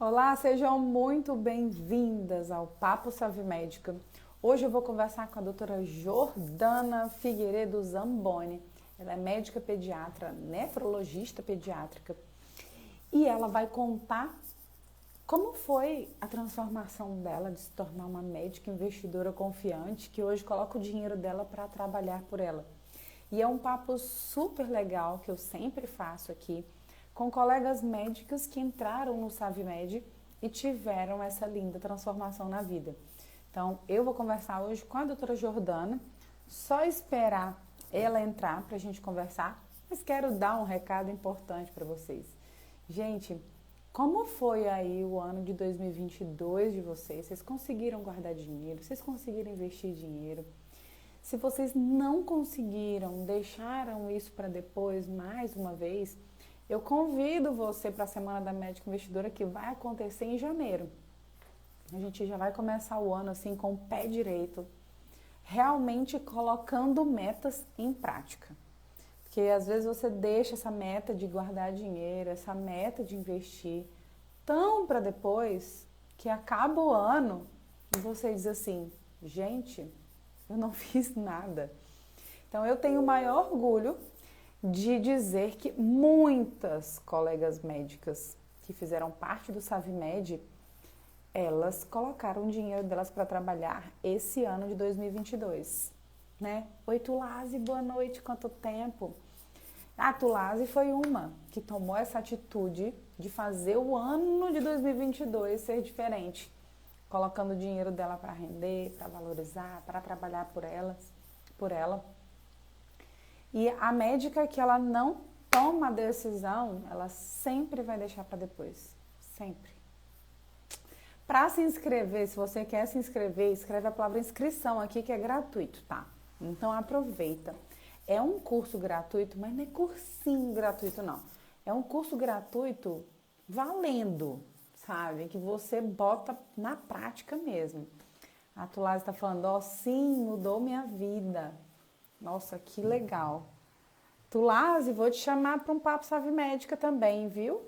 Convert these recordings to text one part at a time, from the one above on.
Olá, sejam muito bem-vindas ao Papo Saúde Médica. Hoje eu vou conversar com a doutora Jordana Figueiredo Zamboni. Ela é médica pediatra, nefrologista pediátrica, e ela vai contar como foi a transformação dela de se tornar uma médica investidora confiante, que hoje coloca o dinheiro dela para trabalhar por ela. E é um papo super legal que eu sempre faço aqui, com colegas médicos que entraram no SavMed e tiveram essa linda transformação na vida. Então, eu vou conversar hoje com a doutora Jordana, só esperar ela entrar para a gente conversar, mas quero dar um recado importante para vocês. Gente, como foi aí o ano de 2022 de vocês? Vocês conseguiram guardar dinheiro? Vocês conseguiram investir dinheiro? Se vocês não conseguiram, deixaram isso para depois, mais uma vez, eu convido você para a Semana da Médica Investidora, que vai acontecer em janeiro. A gente já vai começar o ano assim com o pé direito, realmente colocando metas em prática. Porque às vezes você deixa essa meta de guardar dinheiro, essa meta de investir, tão para depois que acaba o ano e você diz assim, gente, eu não fiz nada. Então eu tenho o maior orgulho de dizer que muitas colegas médicas que fizeram parte do SavMed, elas colocaram o dinheiro delas para trabalhar esse ano de 2022, né? Oi, Tulase, boa noite, quanto tempo? A Tulase foi uma que tomou essa atitude de fazer o ano de 2022 ser diferente, colocando o dinheiro dela para render, para valorizar, para trabalhar por ela. E a médica que ela não toma a decisão, ela sempre vai deixar para depois. Sempre. Para se inscrever, se você quer se inscrever, escreve a palavra inscrição aqui, que é gratuito, tá? Então aproveita. É um curso gratuito, mas não é cursinho gratuito, não. É um curso gratuito valendo, sabe? Que você bota na prática mesmo. A Tulase está falando, ó, sim, mudou minha vida. Nossa, que legal. Tulase, vou te chamar para um papo SavMédica também, viu?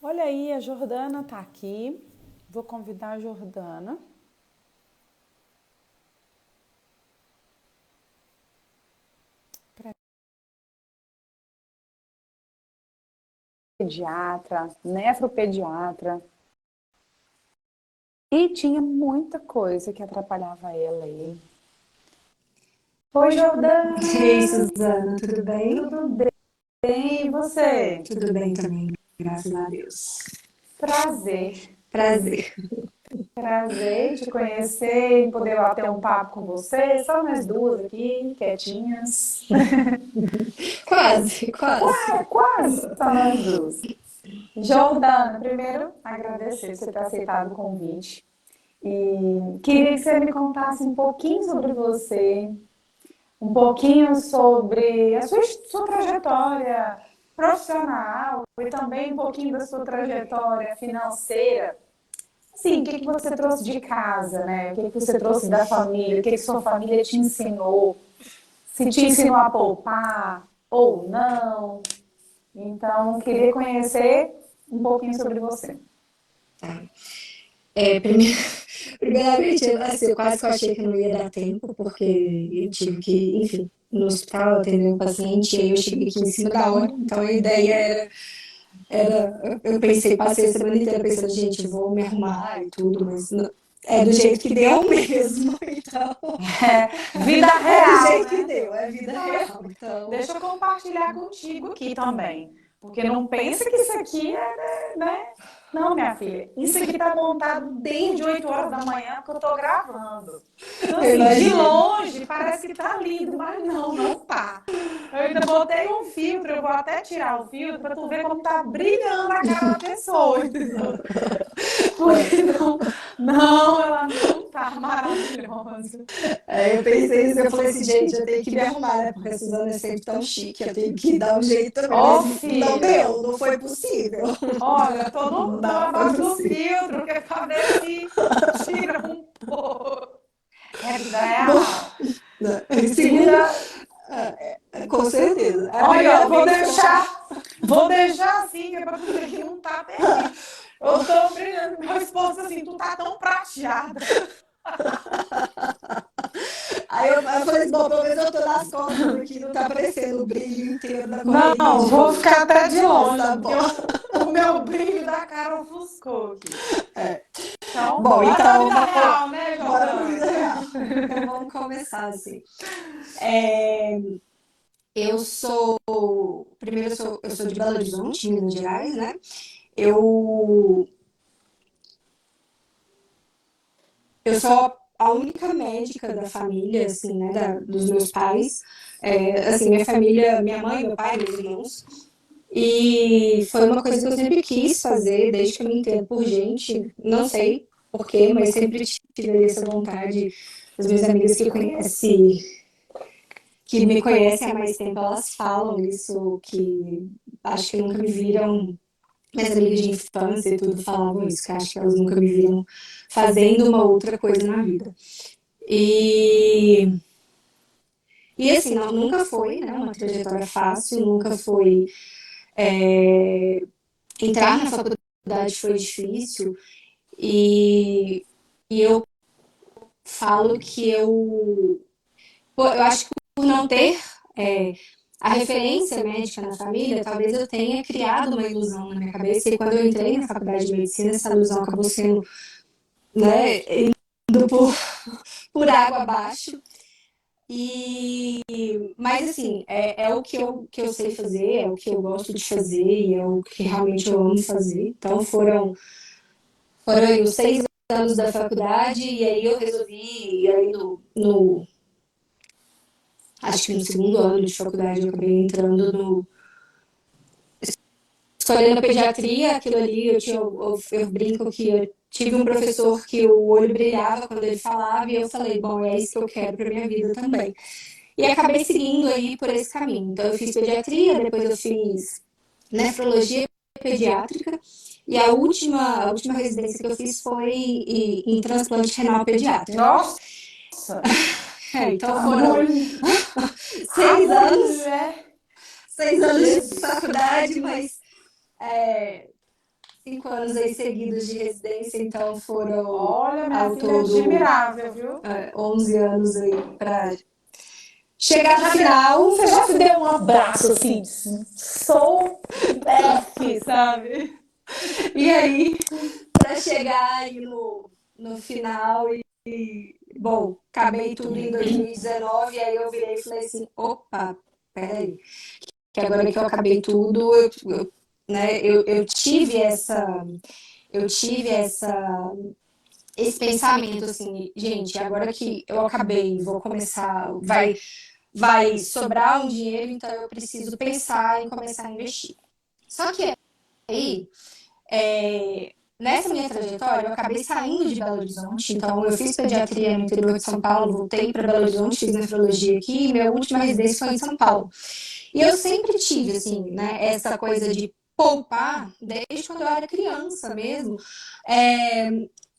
Olha aí, a Jordana tá aqui. Vou convidar a Jordana. Pediatra, nefropediatra. E tinha muita coisa que atrapalhava ela aí. Oi, Jordana, E aí, Suzana, tudo bem? tudo bem? E você? Tudo bem também, graças a Deus. Prazer. Prazer. Prazer em te conhecer e poder bater um papo com você. Só nós duas aqui, quietinhas. Quase, quase. É quase só nós duas. Jordana, primeiro agradecer você ter aceitado o convite. E queria que você me contasse um pouquinho sobre você, um pouquinho sobre a sua trajetória profissional e também um pouquinho da sua trajetória financeira. Sim, o que você trouxe de casa, né? O que você trouxe da família? O que sua família te ensinou? Se te ensinou a poupar ou não? Então, queria conhecer um pouquinho sobre você. Tá. Primeiro, primeiramente, assim, eu quase que eu achei que não ia dar tempo, porque eu tive que, enfim, no hospital atender um paciente, e aí eu cheguei aqui em cima da hora, então a ideia eu pensei, passei a semana inteira pensando, gente, vou me arrumar e tudo, mas é do jeito que deu mesmo, então, Vida é do real, jeito que né? deu, é vida real, então... Deixa eu compartilhar contigo aqui também. Porque não pensa que isso aqui é, né? Não, minha filha, isso aqui tá montado desde 8 horas da manhã que eu tô gravando. Então, Eu assim, de imagino. longe parece que tá lindo, mas não, não tá. Eu ainda botei um filtro, eu vou até tirar o filtro pra tu ver como tá brilhando a cara da pessoa, entendeu? Porque não, ela não tá maravilhosa. Aí eu pensei isso, eu falei assim, gente, eu tenho que me arrumar, né? Porque a Suzana é sempre tão chique, eu tenho que dar um jeito também, Ô, mas não filha, deu, não foi possível. olha, tô Não foi abaixo do possível. filtro, que pra ver se tira um pouco. É vida Bom, real. né? Segundo, Vida. com certeza. A Olha, primeiramente que eu vou deixar assim, que é pra tu ver que não tá perdido. Eu tô brilhando, meu esposo assim, tu tá tão prateada. Aí eu falei assim, bom, pelo menos eu tô nas costas aqui, não tá aparecendo o brilho inteiro da correria Não, de vou hoje. ficar até de Mas longe, tá porque bom. o meu brilho da cara ofuscou aqui. É. Então, Bom, bora pra então vida real, né, bora pra vida Jordana? real. Então vamos começar assim. É, eu sou. Primeiro, eu sou de Belo Horizonte, Minas Gerais, né? Eu, eu sou a única médica da família, assim, né? Dos meus pais. Assim, minha família, minha mãe, meu pai, meus irmãos. E foi uma coisa que eu sempre quis fazer, desde que eu me entendo por gente. Não sei porquê, mas sempre tive essa vontade. As minhas amigas que me conhecem há mais tempo, elas falam isso, que acho que nunca me viram, minhas amigas de infância e tudo falavam isso, que acho que elas nunca me viram fazendo uma outra coisa na vida. E, e assim, não, nunca foi, né, uma trajetória fácil, nunca foi. Entrar na faculdade foi difícil, e, e eu falo que eu acho que por não ter é, a referência médica na família, talvez eu tenha criado uma ilusão na minha cabeça, e quando eu entrei na faculdade de medicina, essa ilusão acabou sendo, né, indo por água abaixo. Mas assim, é o que eu sei fazer, é o que eu gosto de fazer, e é o que realmente eu amo fazer. Então foram aí os 6 anos da faculdade, e aí eu resolvi, e aí acho que no segundo ano de faculdade eu acabei entrando escolhendo a pediatria. Aquilo ali, eu brinco que eu tive um professor que o olho brilhava quando ele falava, e eu falei, bom, é isso que eu quero para minha vida também. E acabei seguindo aí por esse caminho. Então eu fiz pediatria, depois eu fiz nefrologia pediátrica, e a última residência que eu fiz foi em transplante renal pediátrico. Nossa, Então a foram mulher, a 6 anos, mulher. 6 anos de Jesus. faculdade, mas é, 5 anos aí seguidos de residência, então foram Olha, minha ao filha, todo admirável, viu? 11 anos aí para chegar no Já, final. você já se deu um abraço assim, sou Beth, sabe? E aí, para chegar aí no final, bom, acabei tudo em 2019, aí eu virei e falei assim, opa, peraí, que agora que eu acabei tudo, né, eu tive esse pensamento assim, gente, agora que eu acabei, vou começar, vai sobrar um dinheiro, então eu preciso pensar em começar a investir. Só que aí, nessa minha trajetória, eu acabei saindo de Belo Horizonte, então eu fiz pediatria no interior de São Paulo, voltei para Belo Horizonte, fiz nefrologia aqui, e minha última residência foi em São Paulo. E eu sempre tive, assim, né, essa coisa de poupar desde quando eu era criança mesmo. É,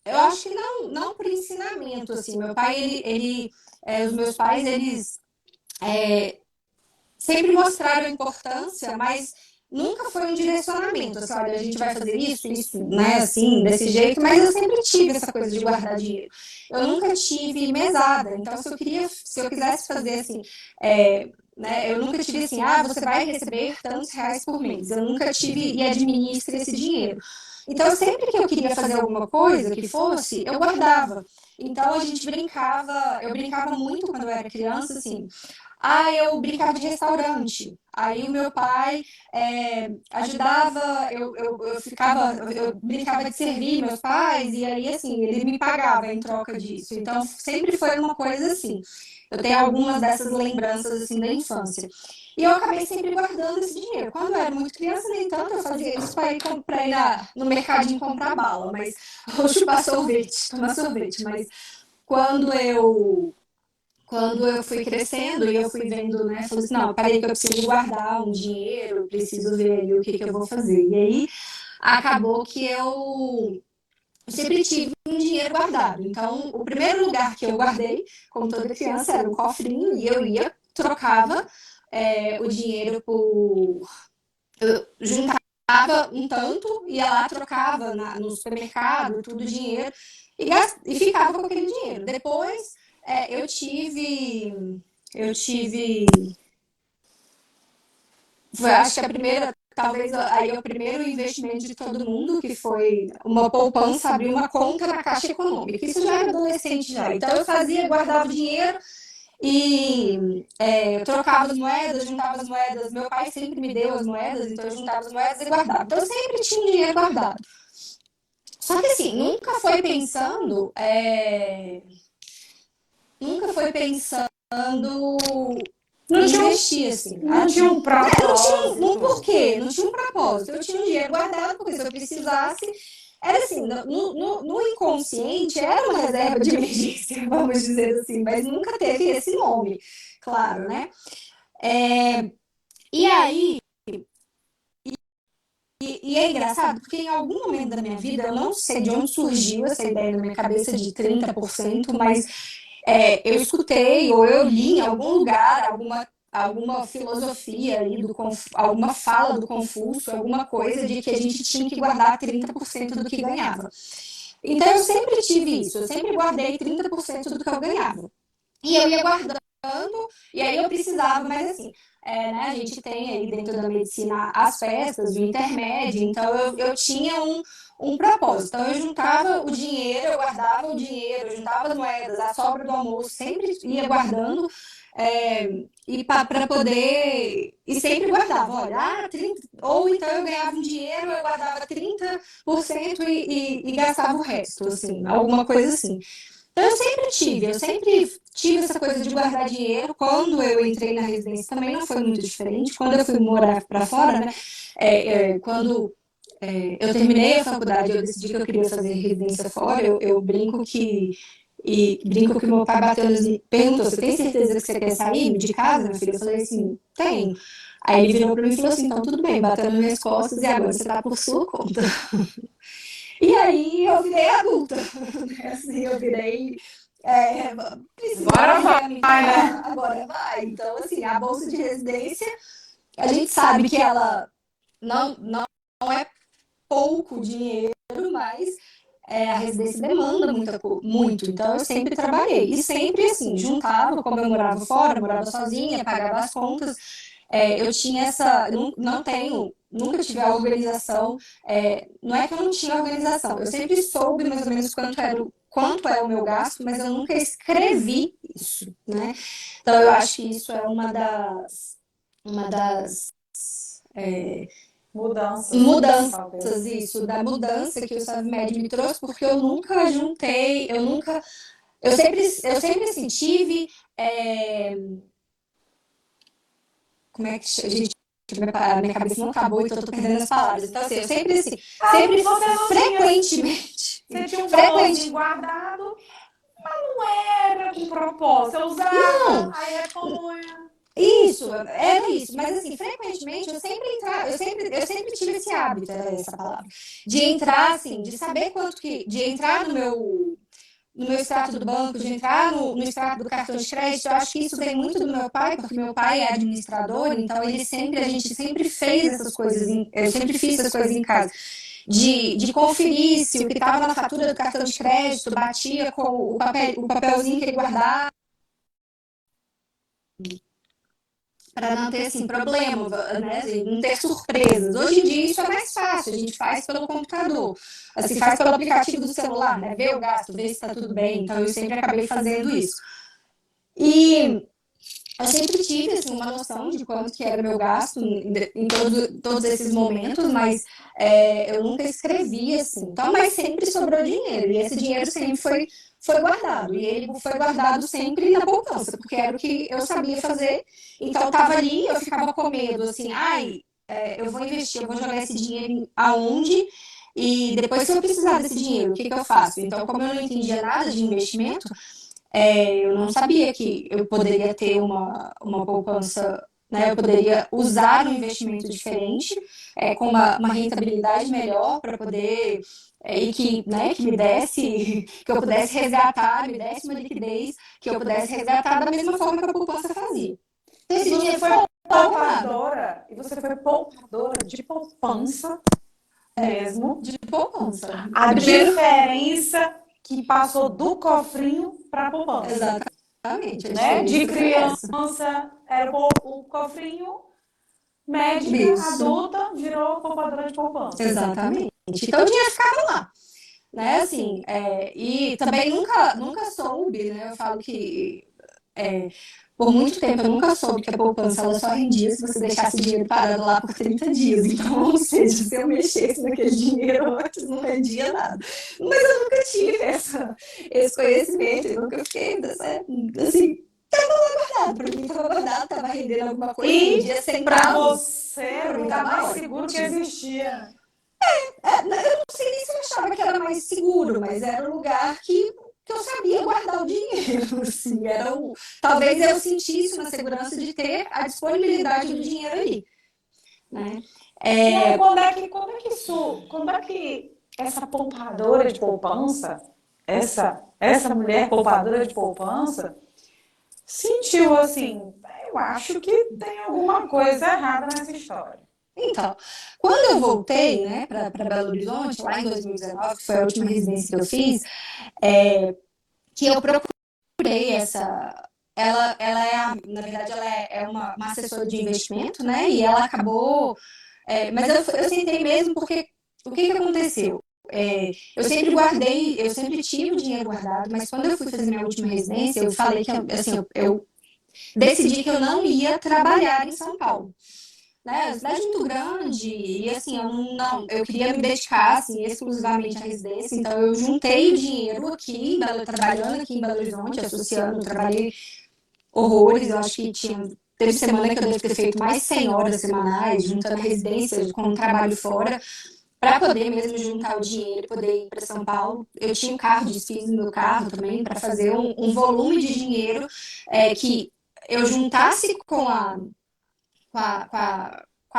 eu acho que não por ensinamento, assim. Meu pai, os meus pais, eles sempre mostraram a importância, mas nunca foi um direcionamento, assim, olha, a gente vai fazer isso, né, assim, desse jeito, mas eu sempre tive essa coisa de guardar dinheiro. Eu nunca tive mesada, então se eu quisesse fazer assim, né, eu nunca tive assim, você vai receber tantos reais por mês. Eu nunca tive e administre esse dinheiro. Então, sempre que eu queria fazer alguma coisa que fosse, eu guardava. Então, eu brincava muito quando eu era criança, assim, eu brincava de restaurante. Aí o meu pai ajudava, eu brincava de servir meus pais, e aí assim, ele me pagava em troca disso. Então sempre foi uma coisa assim. Eu tenho algumas dessas lembranças assim da infância. E eu acabei sempre guardando esse dinheiro. Quando eu era muito criança, nem tanto eu fazia isso para ir no mercadinho comprar bala, mas ou chupar sorvete, tomar sorvete, mas quando eu quando eu fui crescendo e eu fui vendo, né, falei assim, não, peraí que eu preciso guardar um dinheiro, preciso ver ali o que que eu vou fazer. E aí acabou que eu sempre tive um dinheiro guardado. Então, o primeiro lugar que eu guardei, como toda criança, era um cofrinho e eu ia, trocava o dinheiro por. Eu juntava um tanto, ia lá, trocava no supermercado, tudo dinheiro, e ficava com aquele dinheiro. Depois, eu tive. Eu tive. Acho que a primeira, talvez aí é o primeiro investimento de todo mundo, que foi uma poupança, abrir uma conta na Caixa Econômica. Isso já era adolescente já. Então eu fazia, guardava o dinheiro e eu trocava as moedas, juntava as moedas. Meu pai sempre me deu as moedas, então eu juntava as moedas e guardava. Então eu sempre tinha um dinheiro guardado. Só que assim, nunca foi pensando Não em tinha investir, assim. não tinha um Não tinha um propósito. porquê, não tinha um propósito. Eu tinha um dinheiro guardado, porque se eu precisasse, era assim, no inconsciente, era uma reserva de emergência, vamos dizer assim, mas nunca teve esse nome, claro, né? E aí, e é engraçado, porque em algum momento da minha vida, eu não sei de onde surgiu essa ideia na minha cabeça de 30%, mas eu escutei ou eu li em algum lugar alguma filosofia aí, alguma fala do Confúcio, alguma coisa de que a gente tinha que guardar 30% do que ganhava. Então eu sempre tive isso, eu sempre guardei 30% do que eu ganhava. E eu ia guardando, e aí eu precisava, mas assim, né, a gente tem aí dentro da medicina as festas, o intermédio, então eu tinha um propósito. Então eu juntava o dinheiro, eu guardava o dinheiro, eu juntava as moedas, a sobra do almoço, sempre ia guardando e para poder. E sempre guardava, olha, 30, ou então eu ganhava um dinheiro, eu guardava 30% e gastava o resto, assim, alguma coisa assim. Então eu sempre tive essa coisa de guardar dinheiro. Quando eu entrei na residência também não foi muito diferente. Quando eu fui morar para fora, né? Quando eu terminei a faculdade, eu decidi que eu queria fazer residência fora. Eu brinco que meu pai bateu e perguntou: "Você tem certeza que você quer sair de casa, minha filha?" Eu falei assim: "Tenho." Aí ele virou para mim e falou assim: "Então tudo bem, bateu nas minhas costas e agora você tá por sua conta." E aí eu virei adulta, né? Assim, eu virei. É, Agora precisava realmente vai, trabalhar, né? agora vai. Então, assim, a bolsa de residência, a gente sabe que ela não é pouco dinheiro, mas a residência demanda muito. Então, eu sempre trabalhei. E sempre, assim, juntava, como eu morava fora, morava sozinha, pagava as contas. Eu tinha essa. Não tenho, nunca tive a organização. Não é que eu não tinha organização, eu sempre soube mais ou menos quanto é o meu gasto, mas eu nunca escrevi isso, né? Então, eu acho que isso é uma das Mudanças, mudanças, talvez. isso, da mudança que o SavMed me trouxe, porque eu nunca juntei, eu sempre assim, tive, é, como é que chama? Gente, a minha cabeça não acabou, então eu tô perdendo as palavras. Então, assim, eu sempre, assim, Aí sempre, você não tinha, frequentemente, você tinha um frequente, valorzinho guardado, não era com propósito. Você usava, não, aí é como é. isso, era isso, mas assim, frequentemente eu sempre tive esse hábito, era essa palavra, de entrar, assim, de saber de entrar no meu extrato do banco, de entrar no extrato do cartão de crédito. Eu acho que isso vem muito do meu pai, porque meu pai é administrador, então a gente sempre fez essas coisas, eu sempre fiz essas coisas em casa. De conferir se o que estava na fatura do cartão de crédito batia com o papelzinho que ele guardava, para não ter assim problema, né? Assim, não ter surpresas. Hoje em dia isso é mais fácil, a gente faz pelo computador, assim, faz pelo aplicativo do celular, né? Vê o gasto, vê se está tudo bem. Então eu sempre acabei fazendo isso. E eu sempre tive assim, uma noção de quanto que era o meu gasto em todos esses momentos, mas eu nunca escrevi assim. Então, mas sempre sobrou dinheiro. E esse dinheiro sempre foi guardado. E ele foi guardado sempre na poupança, porque era o que eu sabia fazer. Então, estava ali, eu ficava com medo, assim, ai, eu vou investir, eu vou jogar esse dinheiro aonde? e depois se eu precisar desse dinheiro, o que que eu faço? Então, como eu não entendia nada de investimento, eu não sabia que eu poderia ter uma poupança, né? Eu poderia usar um investimento diferente, com uma rentabilidade melhor para poder, e que, né, que me desse, que eu pudesse resgatar, me desse uma liquidez, que eu pudesse resgatar da mesma forma que a poupança fazia. Então, E esse você dinheiro foi ficou parado poupadora, e você foi poupadora de poupança mesmo. de poupança. A O dinheiro, diferença que passou do cofrinho para a poupança, exatamente, a né? De diferença foi essa. criança era o cofrinho, médica, Isso, adulta, virou poupadora de poupança. exatamente. Então o dinheiro ficava lá, né? Assim, e também nunca soube, né? Eu falo que é, por muito tempo eu nunca soube que a poupança ela só rendia se você deixasse o dinheiro parado lá por 30 dias. Então, ou seja, se eu mexesse naquele dinheiro antes, não rendia nada. Mas eu nunca tive esse conhecimento, eu nunca fiquei assim, guardado. Para mim estava guardado, estava rendendo alguma coisa, E rendia para centavos. você Para era o mim lugar estava mais seguro que ótimo. existia. Eu não sei nem se eu achava que era mais seguro, mas era um lugar que eu sabia guardar o dinheiro. Assim, talvez eu sentisse uma segurança de ter a disponibilidade do dinheiro ali. Né? E aí, quando é que essa poupadora de poupança, essa mulher poupadora de poupança, sentiu assim, eu acho que tem alguma coisa errada nessa história. Então, quando eu voltei, né, para Belo Horizonte, lá em 2019, que foi a última residência que eu fiz, que eu procurei essa. Ela na verdade, ela é uma assessora de investimento, né? E ela acabou. Mas eu sentei mesmo porque o que que aconteceu? Eu sempre guardei, eu sempre tive o dinheiro guardado, mas quando eu fui fazer minha última residência, eu falei que assim, eu decidi que eu não ia trabalhar em São Paulo. Né, a cidade é muito grande e assim, eu queria me dedicar assim, exclusivamente à residência, então eu juntei o dinheiro aqui, trabalhando aqui em Belo Horizonte, associando, trabalhei horrores, eu acho que teve semana que eu devo ter feito mais de 100 horas semanais, juntando residência com trabalho fora, para poder mesmo juntar o dinheiro e poder ir para São Paulo. Eu tinha um carro, desfiz no meu carro também, para fazer um volume de dinheiro que eu juntasse com a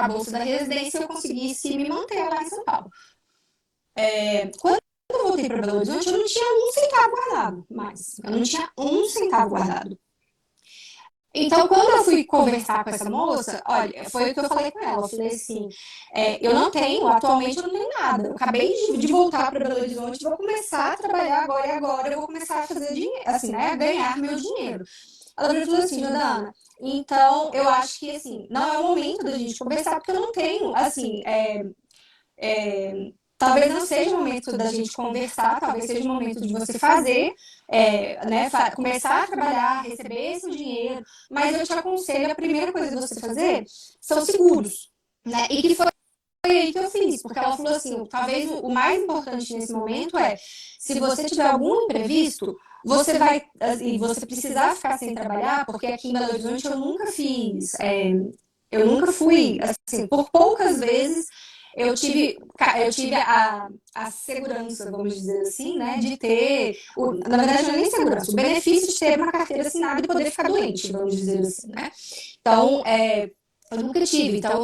bolsa da residência eu conseguisse me manter lá em São Paulo. Quando eu voltei para Belo Horizonte, eu não tinha um centavo guardado mais. Eu não tinha um centavo guardado. Então, quando eu fui conversar com essa moça, olha, foi o que eu falei com ela. Eu falei assim: eu não tenho, atualmente eu não tenho nada. Eu acabei de voltar para Belo Horizonte, vou começar a trabalhar agora e agora eu vou começar a fazer dinheiro, assim, né, a ganhar meu dinheiro. Ela falou assim: Jordana, então eu acho que assim, não é o momento da gente conversar, porque eu não tenho, assim, talvez não seja o momento da gente conversar, talvez seja o momento de você fazer, né, começar a trabalhar, receber esse dinheiro, mas eu te aconselho, a primeira coisa que você fazer são seguros, né? E que foi aí que eu fiz, porque ela falou assim, talvez o mais importante nesse momento se você tiver algum imprevisto, você vai, assim, você precisar ficar sem trabalhar, porque aqui em Belo Horizonte eu nunca fiz, eu nunca fui, assim, por poucas vezes eu tive a segurança, vamos dizer assim, né, de ter, na verdade não é nem segurança, o benefício de ter uma carteira assinada e poder ficar doente, vamos dizer assim, né? Então, eu nunca tive, então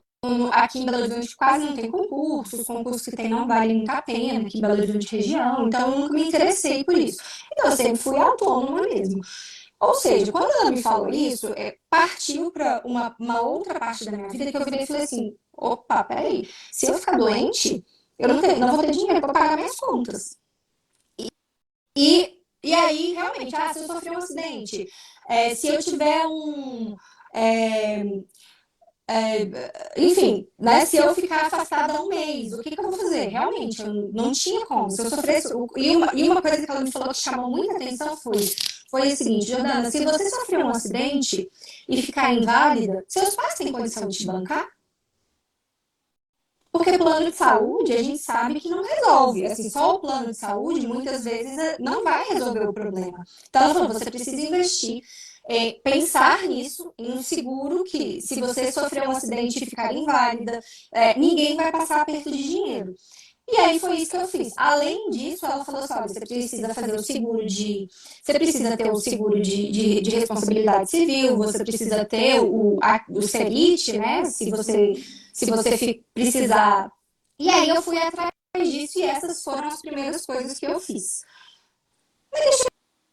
aqui em Belo Horizonte quase não tem concursos, os concursos que tem não valem muito a pena aqui em Belo Horizonte região, então eu nunca me interessei por isso. Então eu sempre fui autônoma mesmo. Ou seja, quando ela me falou isso, partiu para uma outra parte da minha vida que eu virei e falei assim: opa, peraí, se eu ficar doente, eu não vou ter dinheiro para pagar minhas contas. E aí, realmente, se eu sofrer um acidente, se eu tiver é, enfim, né? Se eu ficar afastada um mês, o que que eu vou fazer? Realmente, eu não tinha como. Se eu sofresse. E uma coisa que ela me falou que chamou muita atenção foi o seguinte: Jordana, se você sofrer um acidente e ficar inválida, seus pais têm condição de te bancar? Porque plano de saúde, a gente sabe que não resolve. Assim, só o plano de saúde, muitas vezes, não vai resolver o problema. Então, ela falou: você precisa investir, pensar nisso, em um seguro que, se você sofrer um acidente e ficar inválida, ninguém vai passar aperto de dinheiro. E aí foi isso que eu fiz. Além disso, ela falou assim: olha, você precisa fazer o seguro de. Você precisa ter o seguro de responsabilidade civil, você precisa ter o CERIT, né? Se você precisar. E aí eu fui atrás disso e essas foram as primeiras coisas que eu fiz.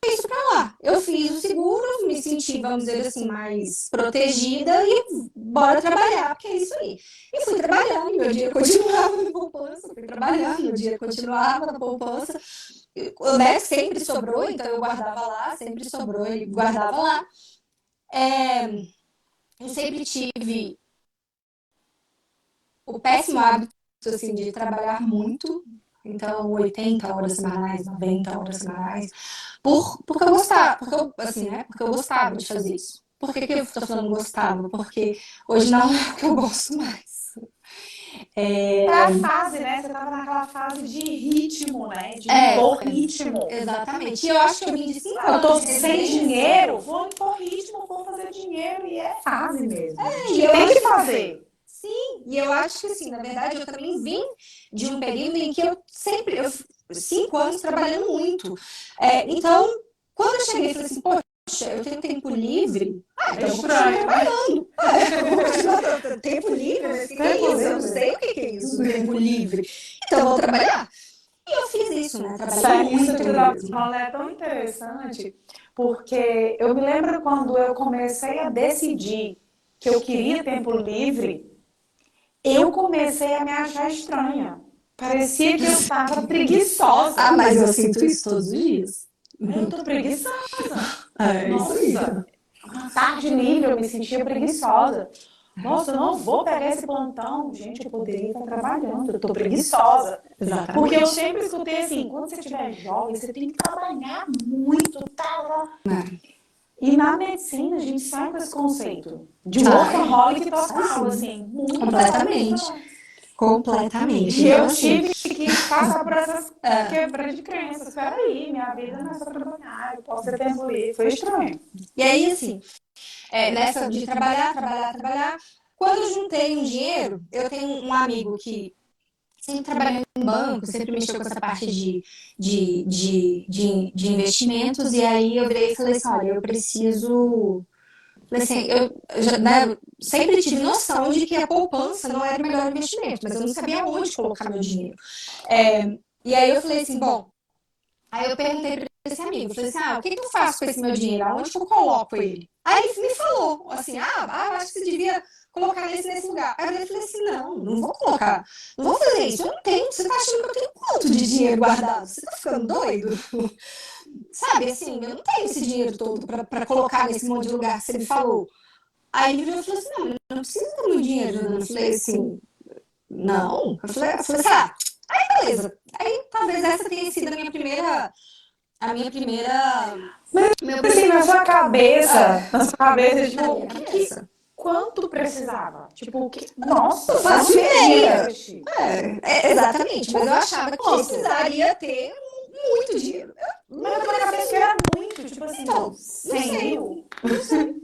Isso pra lá. Eu fiz o seguro, me senti, vamos dizer assim, mais protegida e bora trabalhar, porque é isso aí. E fui trabalhando, meu dinheiro continuava na poupança, fui trabalhando, meu dinheiro continuava na poupança. O Nex sempre sobrou, então eu guardava lá, sempre sobrou e guardava lá. Eu sempre tive o péssimo hábito assim, de trabalhar muito, então 80 horas semanais, 90 horas semanais, porque eu gostava, assim, né? Porque eu gostava de fazer isso. Por que eu tô falando gostava? Porque hoje não é o que eu gosto mais. É a fase, né? Você tava naquela fase de ritmo, né? De É, impor ritmo. exatamente. E eu acho que eu vim de 5 Eu tô anos de sem residência. dinheiro, vou impor ritmo, vou fazer dinheiro e é fase mesmo. A E gente eu tem que acho fazer. Sim, e eu acho que assim, na verdade, eu também vim de um período em que eu 5 anos trabalhando muito. Então, quando eu cheguei e falei assim, poxa, eu tenho tempo livre, É então eu vou continuar estranho, né? trabalhando. Eu vou continuar tempo livre, mas o que é isso? Eu não sei o que é isso, tempo livre. Então eu vou trabalhar. E eu fiz isso, né? Trabalhei Isso muito que tu tá mesmo. falando é tão interessante, porque eu me lembro quando eu comecei a decidir que eu queria tempo livre, eu comecei a me achar estranha. Parecia que eu estava Ah, preguiçosa. mas eu sinto isso todos os dias. Eu tô preguiçosa. É isso aí. Nossa, uma tarde livre eu me sentia preguiçosa. Nossa, eu não vou pegar esse plantão. Gente, eu poderia estar trabalhando, eu tô preguiçosa. Porque eu Exatamente. sempre escutei assim, quando você estiver jovem, você tem que trabalhar muito, tá? E na medicina a gente sai com esse conceito de Sai. workaholic total, Assim, assim, muito trabalho, muito completamente. trabalho. Completamente. E Então, eu assim, tive que passar por essas quebras de crenças. Espera aí, minha vida não é só trabalhar, eu posso ter tempo livre. Foi estranho. e aí, assim, nessa de trabalhar, trabalhar, trabalhar, quando eu juntei um dinheiro, eu tenho um amigo que sempre trabalhou em banco, sempre mexeu com essa parte de investimentos, e aí eu virei e falei assim, olha, eu preciso. Falei assim, eu já, né, sempre tive noção de que a poupança não era o melhor investimento, mas eu não sabia onde colocar meu dinheiro. E aí eu falei assim, bom, aí eu perguntei para esse amigo, falei assim, o que eu faço com esse meu dinheiro? Aonde que eu coloco ele? Aí ele me falou, assim, eu acho que você devia colocar nesse lugar. Aí eu falei assim, não vou colocar, não vou fazer isso, eu não tenho, você tá achando que eu tenho quanto de dinheiro guardado? Você tá ficando doido? Sabe, assim, eu não tenho esse dinheiro todo para colocar nesse monte de lugar que você me falou. Aí ele virou e falou assim, não precisa do meu dinheiro. Eu falei assim, não. Eu falei assim, beleza. Aí talvez essa tenha sido a minha primeira, meu Assim, primeiro, na sua cabeça, tipo, na minha cabeça. quanto precisava? Tipo, nossa, Não eu não faço imaginei ideia. investir. Exatamente, mas eu achava que Nossa, precisaria ter muito dinheiro. mas na minha cabeça era muito, tipo assim, Então, não 100 sei, mil. não sei.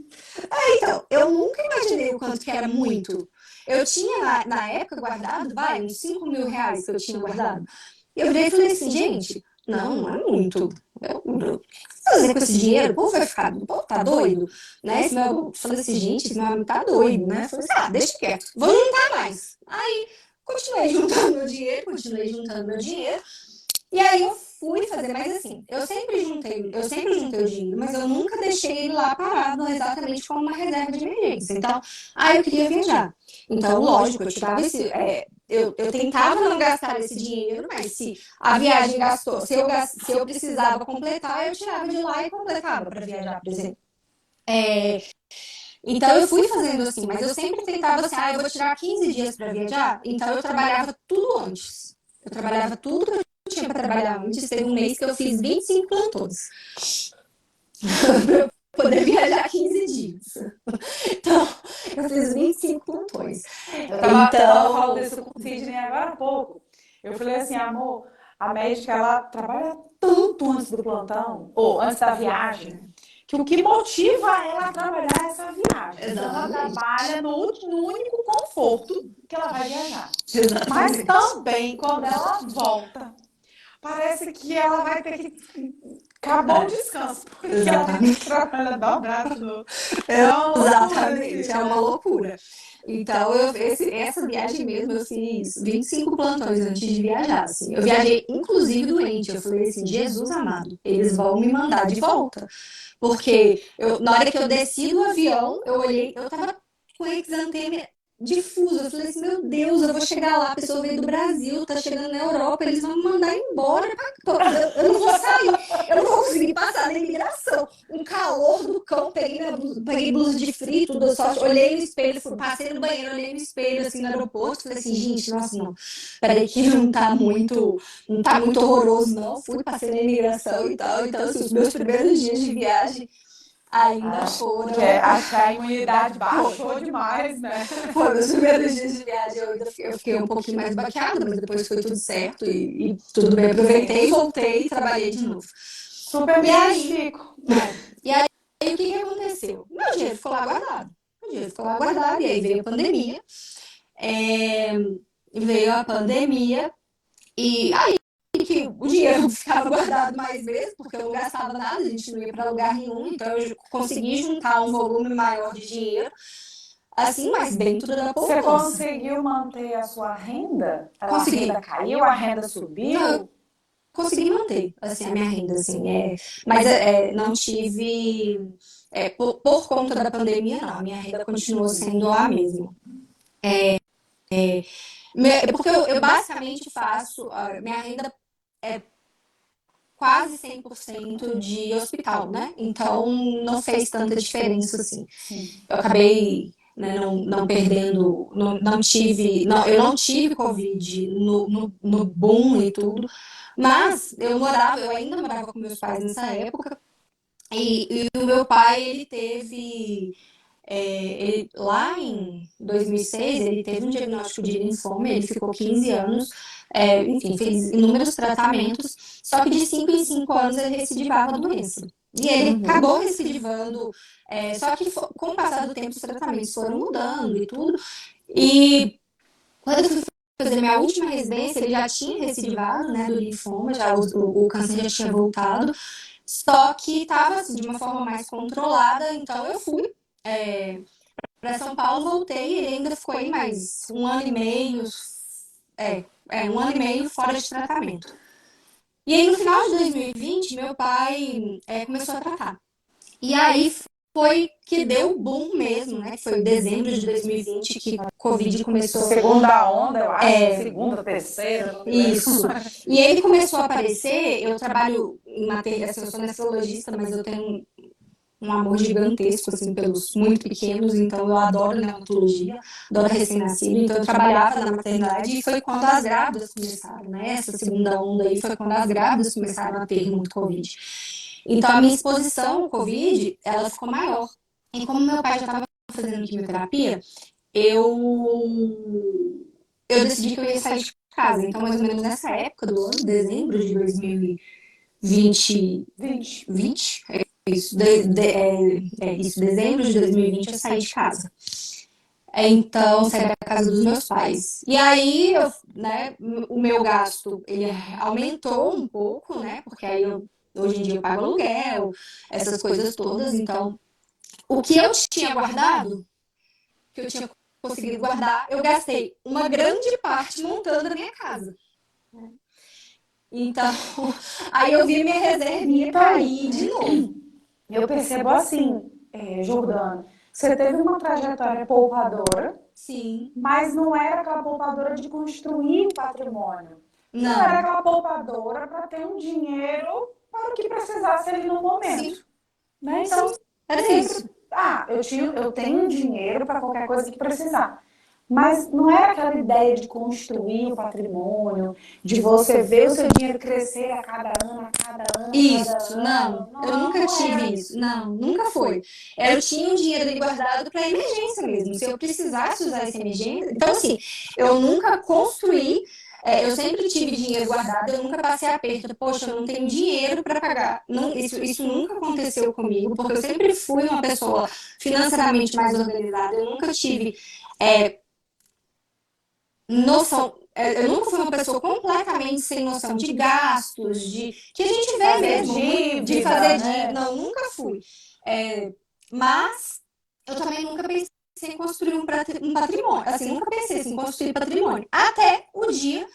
Então, eu nunca imaginei o quanto que era muito. Eu tinha, na época, guardado, uns 5 mil reais que eu tinha guardado. E eu virei e falei assim, gente, não é muito. O que eu fazer com esse dinheiro? O povo vai ficar, o povo tá doido? Né? Falei assim, gente, esse meu amigo tá doido, né? Falei assim, deixa quieto, vou juntar mais. Aí, continuei juntando meu dinheiro. E aí eu fui fazer, mas assim, eu sempre juntei o dinheiro, mas eu nunca deixei ele lá parado exatamente como uma reserva de emergência. Então, eu queria viajar. Então, lógico, eu tirava eu tentava não gastar esse dinheiro, mas se a viagem gastou, se eu precisava completar, eu tirava de lá e completava para viajar, por exemplo. Então eu fui fazendo assim, mas eu sempre tentava assim, eu vou tirar 15 dias para viajar, então eu trabalhava tudo antes. Eu trabalhava tudo que eu tinha para trabalhar antes. Teve um mês que eu fiz 25 plantões para eu poder viajar 15 dias. Então, eu fiz 25 plantões. Eu tava falando Então, isso com o Sidney agora há pouco. Eu falei assim, amor, a médica, ela trabalha tanto antes do plantão, ou antes da viagem, que o que motiva ela a trabalhar é essa viagem. Então, ela Exatamente. trabalha no único conforto que ela vai viajar. Mas Exatamente. também, quando ela volta, parece que ela vai ter que... Acabou o descanso, porque ela vai ter Exatamente. que trabalhar dobrado. É uma loucura Exatamente, esse é uma loucura. Então, essa viagem mesmo, eu fiz 25 plantões antes de viajar, assim. Eu viajei, inclusive, doente. Eu falei assim, Jesus amado, eles vão me mandar de volta. Porque na hora que eu desci do avião, eu olhei, eu tava com exantema difuso. Eu falei assim, meu Deus, eu vou chegar lá, a pessoa veio do Brasil, tá chegando na Europa, eles vão me mandar embora. Eu não vou sair, eu não vou conseguir passar na imigração. Um calor do cão, peguei blusa de frio, tudo, eu só olhei no espelho, passei no banheiro, olhei no espelho, assim, no aeroporto, falei assim, gente, nossa, não, peraí que não tá muito horroroso, não. Fui, passei na imigração e tal. Então, assim, os meus primeiros dias de viagem ainda foram. Acho que a imunidade baixou demais, né? Foram os primeiros dias de viagem. Eu fiquei um pouquinho mais baqueada, mas depois foi tudo certo e tudo bem. Aproveitei, voltei e trabalhei de novo. Super me identifico. E aí, o que aconteceu? Meu dinheiro ficou lá guardado. E aí veio a pandemia. Veio a pandemia. E aí que o dinheiro ficava guardado mais vezes, porque eu não gastava nada, a gente não ia para lugar nenhum, então eu consegui juntar um volume maior de dinheiro, assim, mas dentro da poupança. Você conseguiu manter a sua renda? Consegui. A renda caiu, a renda subiu? Não, consegui manter, assim, a minha renda, assim, mas não tive, por conta da pandemia, não, a minha renda continuou sendo a mesma. Porque eu basicamente faço, minha renda é quase 100% de hospital, né? Então não fez tanta diferença assim. Eu acabei, né, não perdendo, não tive, eu não tive Covid no boom e tudo, mas eu ainda morava com meus pais nessa época, e o meu pai, ele teve, lá em 2006, ele teve um diagnóstico de linfoma, ele ficou 15 anos, enfim, fez inúmeros tratamentos, só que de 5 em 5 anos ele recidivava a doença. E ele acabou recidivando, só que com o passar do tempo os tratamentos foram mudando e tudo. E quando eu fui fazer minha última residência, ele já tinha recidivado, né, do linfoma, já o câncer já tinha voltado, só que estava assim, de uma forma mais controlada, então eu fui para São Paulo, voltei, ele ainda ficou aí mais um ano e meio, um ano e meio fora de tratamento. E aí no final de 2020, meu pai começou a tratar. E aí foi que deu o boom mesmo, né? Foi em dezembro de 2020 que a Covid começou. Segunda onda, eu acho. Segunda, terceira. Isso. E ele começou a aparecer. Eu trabalho em matéria, assim, eu sou nefrologista, mas eu tenho um amor gigantesco assim, pelos muito pequenos, então eu adoro neonatologia, adoro recém-nascido, então eu trabalhava na maternidade e foi quando as grávidas começaram, né? Essa segunda onda aí foi quando as grávidas começaram a ter muito Covid. Então a minha exposição ao Covid, ela ficou maior. E como meu pai já estava fazendo quimioterapia, eu decidi que eu ia sair de casa. Então, mais ou menos nessa época do ano, dezembro de 2020, isso, dezembro de 2020 eu saí de casa. Então, saí da casa dos meus pais. E aí, né, o meu gasto, ele aumentou um pouco, né, porque aí hoje em dia eu pago aluguel, essas coisas todas. Então, o que eu tinha guardado, que eu tinha conseguido guardar, eu gastei uma grande parte montando a minha casa. Então, aí eu vi minha reservinha cair de novo. Eu percebo assim, Jordana, você teve uma trajetória poupadora, sim, mas não era aquela poupadora de construir o patrimônio. Não era aquela poupadora para ter um dinheiro para o que precisasse ali no momento. Sim. Né? Então, era isso. Eu tenho um dinheiro para qualquer coisa que precisar. Mas não era aquela ideia de construir o patrimônio, de você ver o seu dinheiro crescer a cada ano, Isso, não. Eu nunca tive isso. Não, nunca foi. Eu tinha um dinheiro ali guardado para emergência mesmo. Se eu precisasse usar essa emergência. Então, assim, eu nunca construí Eu sempre tive dinheiro guardado, eu nunca passei aperto. Poxa, eu não tenho dinheiro para pagar. Não, isso nunca aconteceu comigo, porque eu sempre fui uma pessoa financeiramente mais organizada. Eu nunca tive é, noção. Eu nunca fui uma pessoa completamente sem noção de gastos, de que a gente vê Fazer mesmo, de dívida, fazer dívida. né? Não, nunca fui. Mas eu também nunca pensei em construir um patrimônio. Assim, nunca pensei assim, em construir patrimônio. Até o dia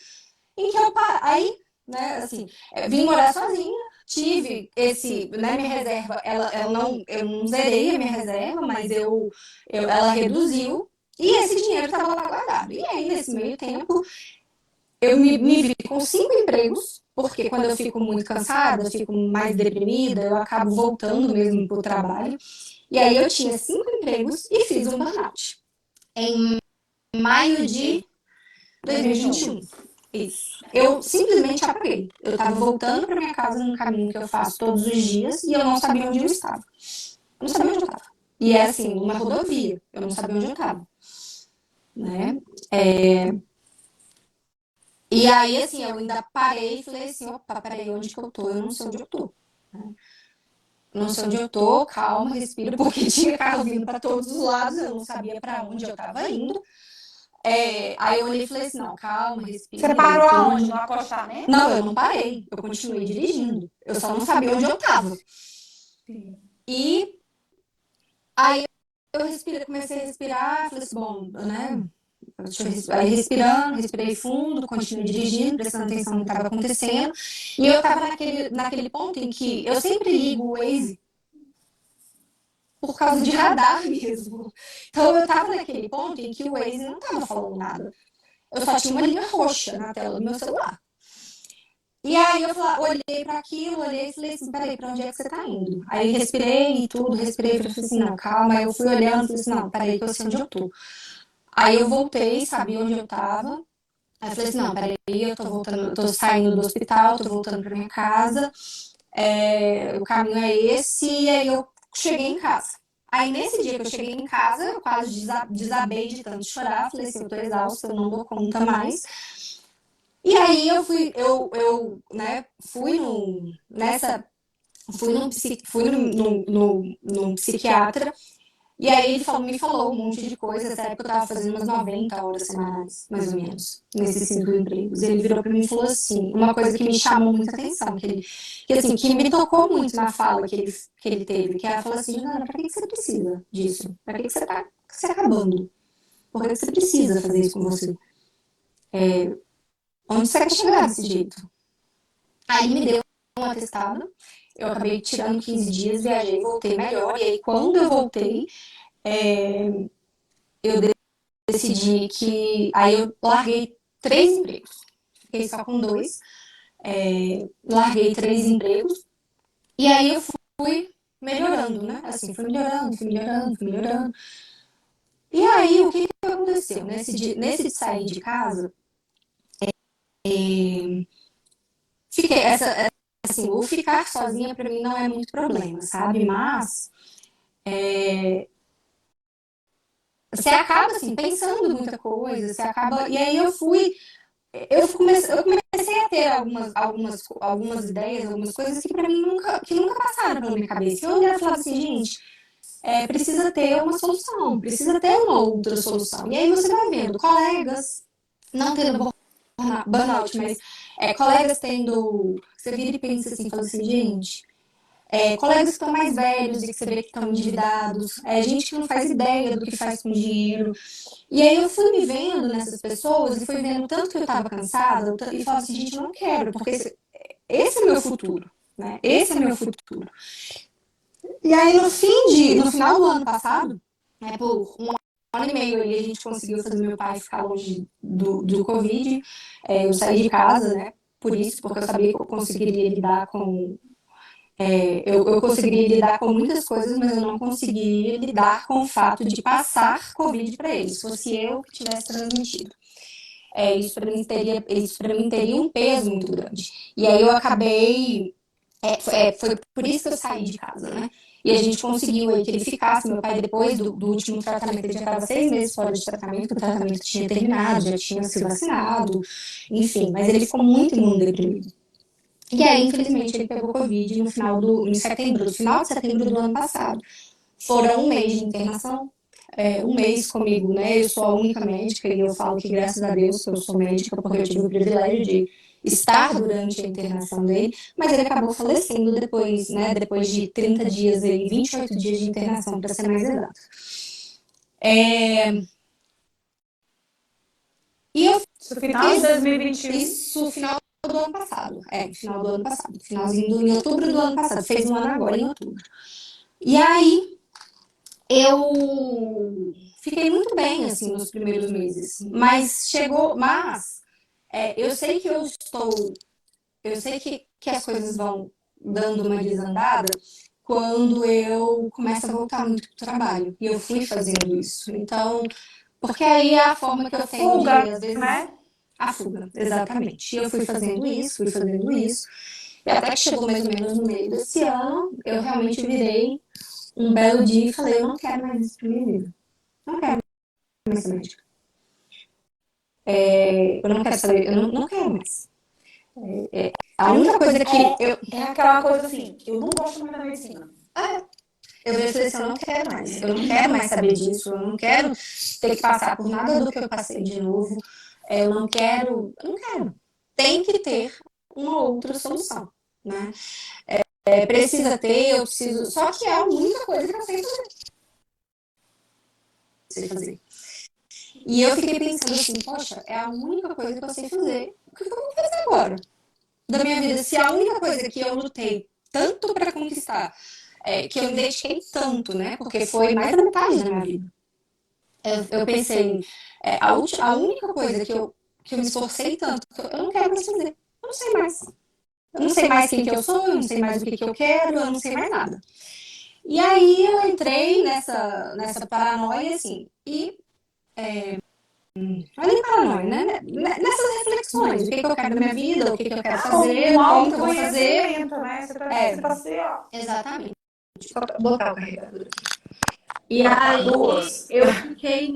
em que aí, né, assim, vim morar sozinha, tive né, minha reserva, eu não zerei a minha reserva, mas ela reduziu e esse dinheiro estava lá guardado. E aí, nesse meio tempo, eu me vi com 5 empregos, porque quando eu fico muito cansada, fico mais deprimida, eu acabo voltando mesmo para o trabalho. E aí eu tinha 5 empregos e fiz um burnout. Em maio de 2021. Isso. Eu simplesmente apaguei. Eu estava voltando para minha casa num caminho que eu faço todos os dias e eu não sabia onde eu estava. Eu não sabia onde eu estava. E era assim, uma rodovia. Eu não sabia onde eu estava. Né? E aí, assim, eu ainda parei e falei assim: opa, peraí, onde que eu tô? Eu não sei onde eu tô. Não sei onde eu tô, calma, respira, porque tinha carro vindo para todos os lados, eu não sabia para onde eu estava indo. Aí eu olhei e falei assim: não, calma, Você respira. parou aonde? No acostamento? Não, eu não parei, eu continuei dirigindo. Eu só não sabia onde eu estava. Sim. E aí eu comecei a respirar, falei assim: bom, né? Aí respirei fundo, continuei dirigindo, prestando atenção no que estava acontecendo. E eu estava naquele ponto em que eu sempre ligo o Waze por causa de radar mesmo. Então eu estava naquele ponto em que o Waze não estava falando nada. Eu só tinha uma linha roxa na tela do meu celular. E aí olhei para aquilo, olhei e falei assim, peraí, para onde é que você tá indo? Aí respirei e tudo, respirei, falei assim, não, calma. Aí eu fui olhando, falei assim, não, peraí, que eu sei onde eu tô. Aí eu voltei, sabia onde eu tava. Aí eu falei assim, não, peraí, eu tô voltando, eu tô saindo do hospital, tô voltando pra minha casa. O caminho é esse, e aí eu cheguei em casa. Aí nesse dia que eu cheguei em casa, eu quase desabei de tanto chorar. Falei assim, eu tô exausta, eu não dou conta mais. E aí né, fui num psiquiatra. E aí ele me falou um monte de coisa. Nessa época eu tava fazendo umas 90 horas semanais, mais ou menos, nesses 5 empregos. Ele virou pra mim e falou assim, uma coisa que me chamou muita atenção, que me tocou muito na fala que ele teve, que ela falou assim, Juliana, pra que você precisa disso? Pra que você tá se acabando? Por que você precisa fazer isso com você? Onde você quer chegar desse jeito? Aí ele me deu um atestado, eu acabei tirando 15 dias, viajei, voltei melhor. E aí, quando eu voltei, eu decidi que. Aí eu larguei 3 empregos, fiquei só com 2, larguei 3 empregos, e aí eu fui melhorando, né? Assim, fui melhorando, fui melhorando, fui melhorando. E aí, o que aconteceu? Nesse de sair de casa, fiquei, assim, o ficar sozinha pra mim não é muito problema, sabe? Mas você acaba assim pensando muita coisa, você acaba. E aí eu comecei a ter algumas ideias, algumas coisas que para mim nunca passaram pela minha cabeça. Eu olhava e falava assim, gente, precisa ter uma solução, precisa ter uma outra solução. E aí você vai vendo colegas não tendo burnout, mas colegas tendo. Você vira e pensa assim, fala assim, gente, colegas que estão mais velhos e que você vê que estão endividados, gente que não faz ideia do que faz com dinheiro. E aí eu fui me vendo nessas pessoas e fui vendo tanto que eu estava cansada e falava assim, gente, eu não quero, porque esse é meu futuro, né? Esse é meu futuro. E aí no final do ano passado, por um ano e meio ali, a gente conseguiu fazer meu pai ficar longe do Covid. Eu saí de casa, né? Por isso, porque eu sabia que eu conseguiria lidar com eu conseguiria lidar com muitas coisas, mas eu não conseguiria lidar com o fato de passar Covid para eles, se fosse eu que tivesse transmitido. Isso para mim teria um peso muito grande. E aí eu acabei. Foi por isso que eu saí de casa, né? e a gente conseguiu aí que ele ficasse. Meu pai, depois do último tratamento, ele já estava 6 meses fora de tratamento, o tratamento tinha terminado, já tinha se vacinado, enfim, mas ele ficou muito imunodeprimido. E aí, infelizmente, ele pegou Covid no em setembro, no final de setembro do ano passado. Foram um mês de internação, um mês comigo, né? Eu sou a única médica e eu falo que, graças a Deus, eu sou médica, porque eu tive o privilégio de estar durante a internação dele, mas ele acabou falecendo depois, né? Depois de 30 dias aí, 28 dias de internação, para ser mais exato. E eu Isso final de 2021. Isso, final do ano passado. Final do ano passado. Em outubro do ano passado. Fez um ano agora, em outubro. E aí, eu fiquei muito bem, assim, nos primeiros meses. Eu sei que eu sei que as coisas vão dando uma desandada quando eu começo a voltar muito pro trabalho. E eu fui fazendo isso. Então, porque aí é a forma que eu tenho de, Fuga, às vezes, né? a fuga, exatamente. E eu fui fazendo isso, fui fazendo isso. E até que chegou mais ou menos no meio desse ano, eu realmente virei um belo dia e falei, eu não quero mais isso pra minha vida. Não quero mais ser médica. Eu não quero saber, eu não quero mais. A única coisa que eu. É aquela coisa assim, eu não gosto mais da medicina. Eu vejo assim, eu não quero mais. Eu não quero mais saber disso. Eu não quero ter que passar por nada do que eu passei de novo. Eu não quero. Eu não quero. Tem que ter uma outra solução, né? Precisa ter, eu preciso. Só que é a única coisa que eu sei fazer. E eu fiquei pensando assim, poxa, é a única coisa que eu sei fazer. O que eu vou fazer agora? Da minha vida, se a única coisa que eu lutei tanto para conquistar, que eu me dediquei tanto, né? Porque foi mais da metade da minha vida. Eu pensei, a única coisa que eu me esforcei tanto, que eu não quero mais fazer. Eu não sei mais. Eu não sei mais quem que eu sou, eu não sei mais o que eu quero, eu não sei mais nada. E aí eu entrei nessa paranoia, assim, não é nem paranoia, né? Nessas reflexões, o que eu quero da minha vida, o que eu quero fazer, como que eu vou fazer. Né? Você tá assim, ó. Exatamente. Deixa eu botar o carregador aqui. E aí eu fiquei.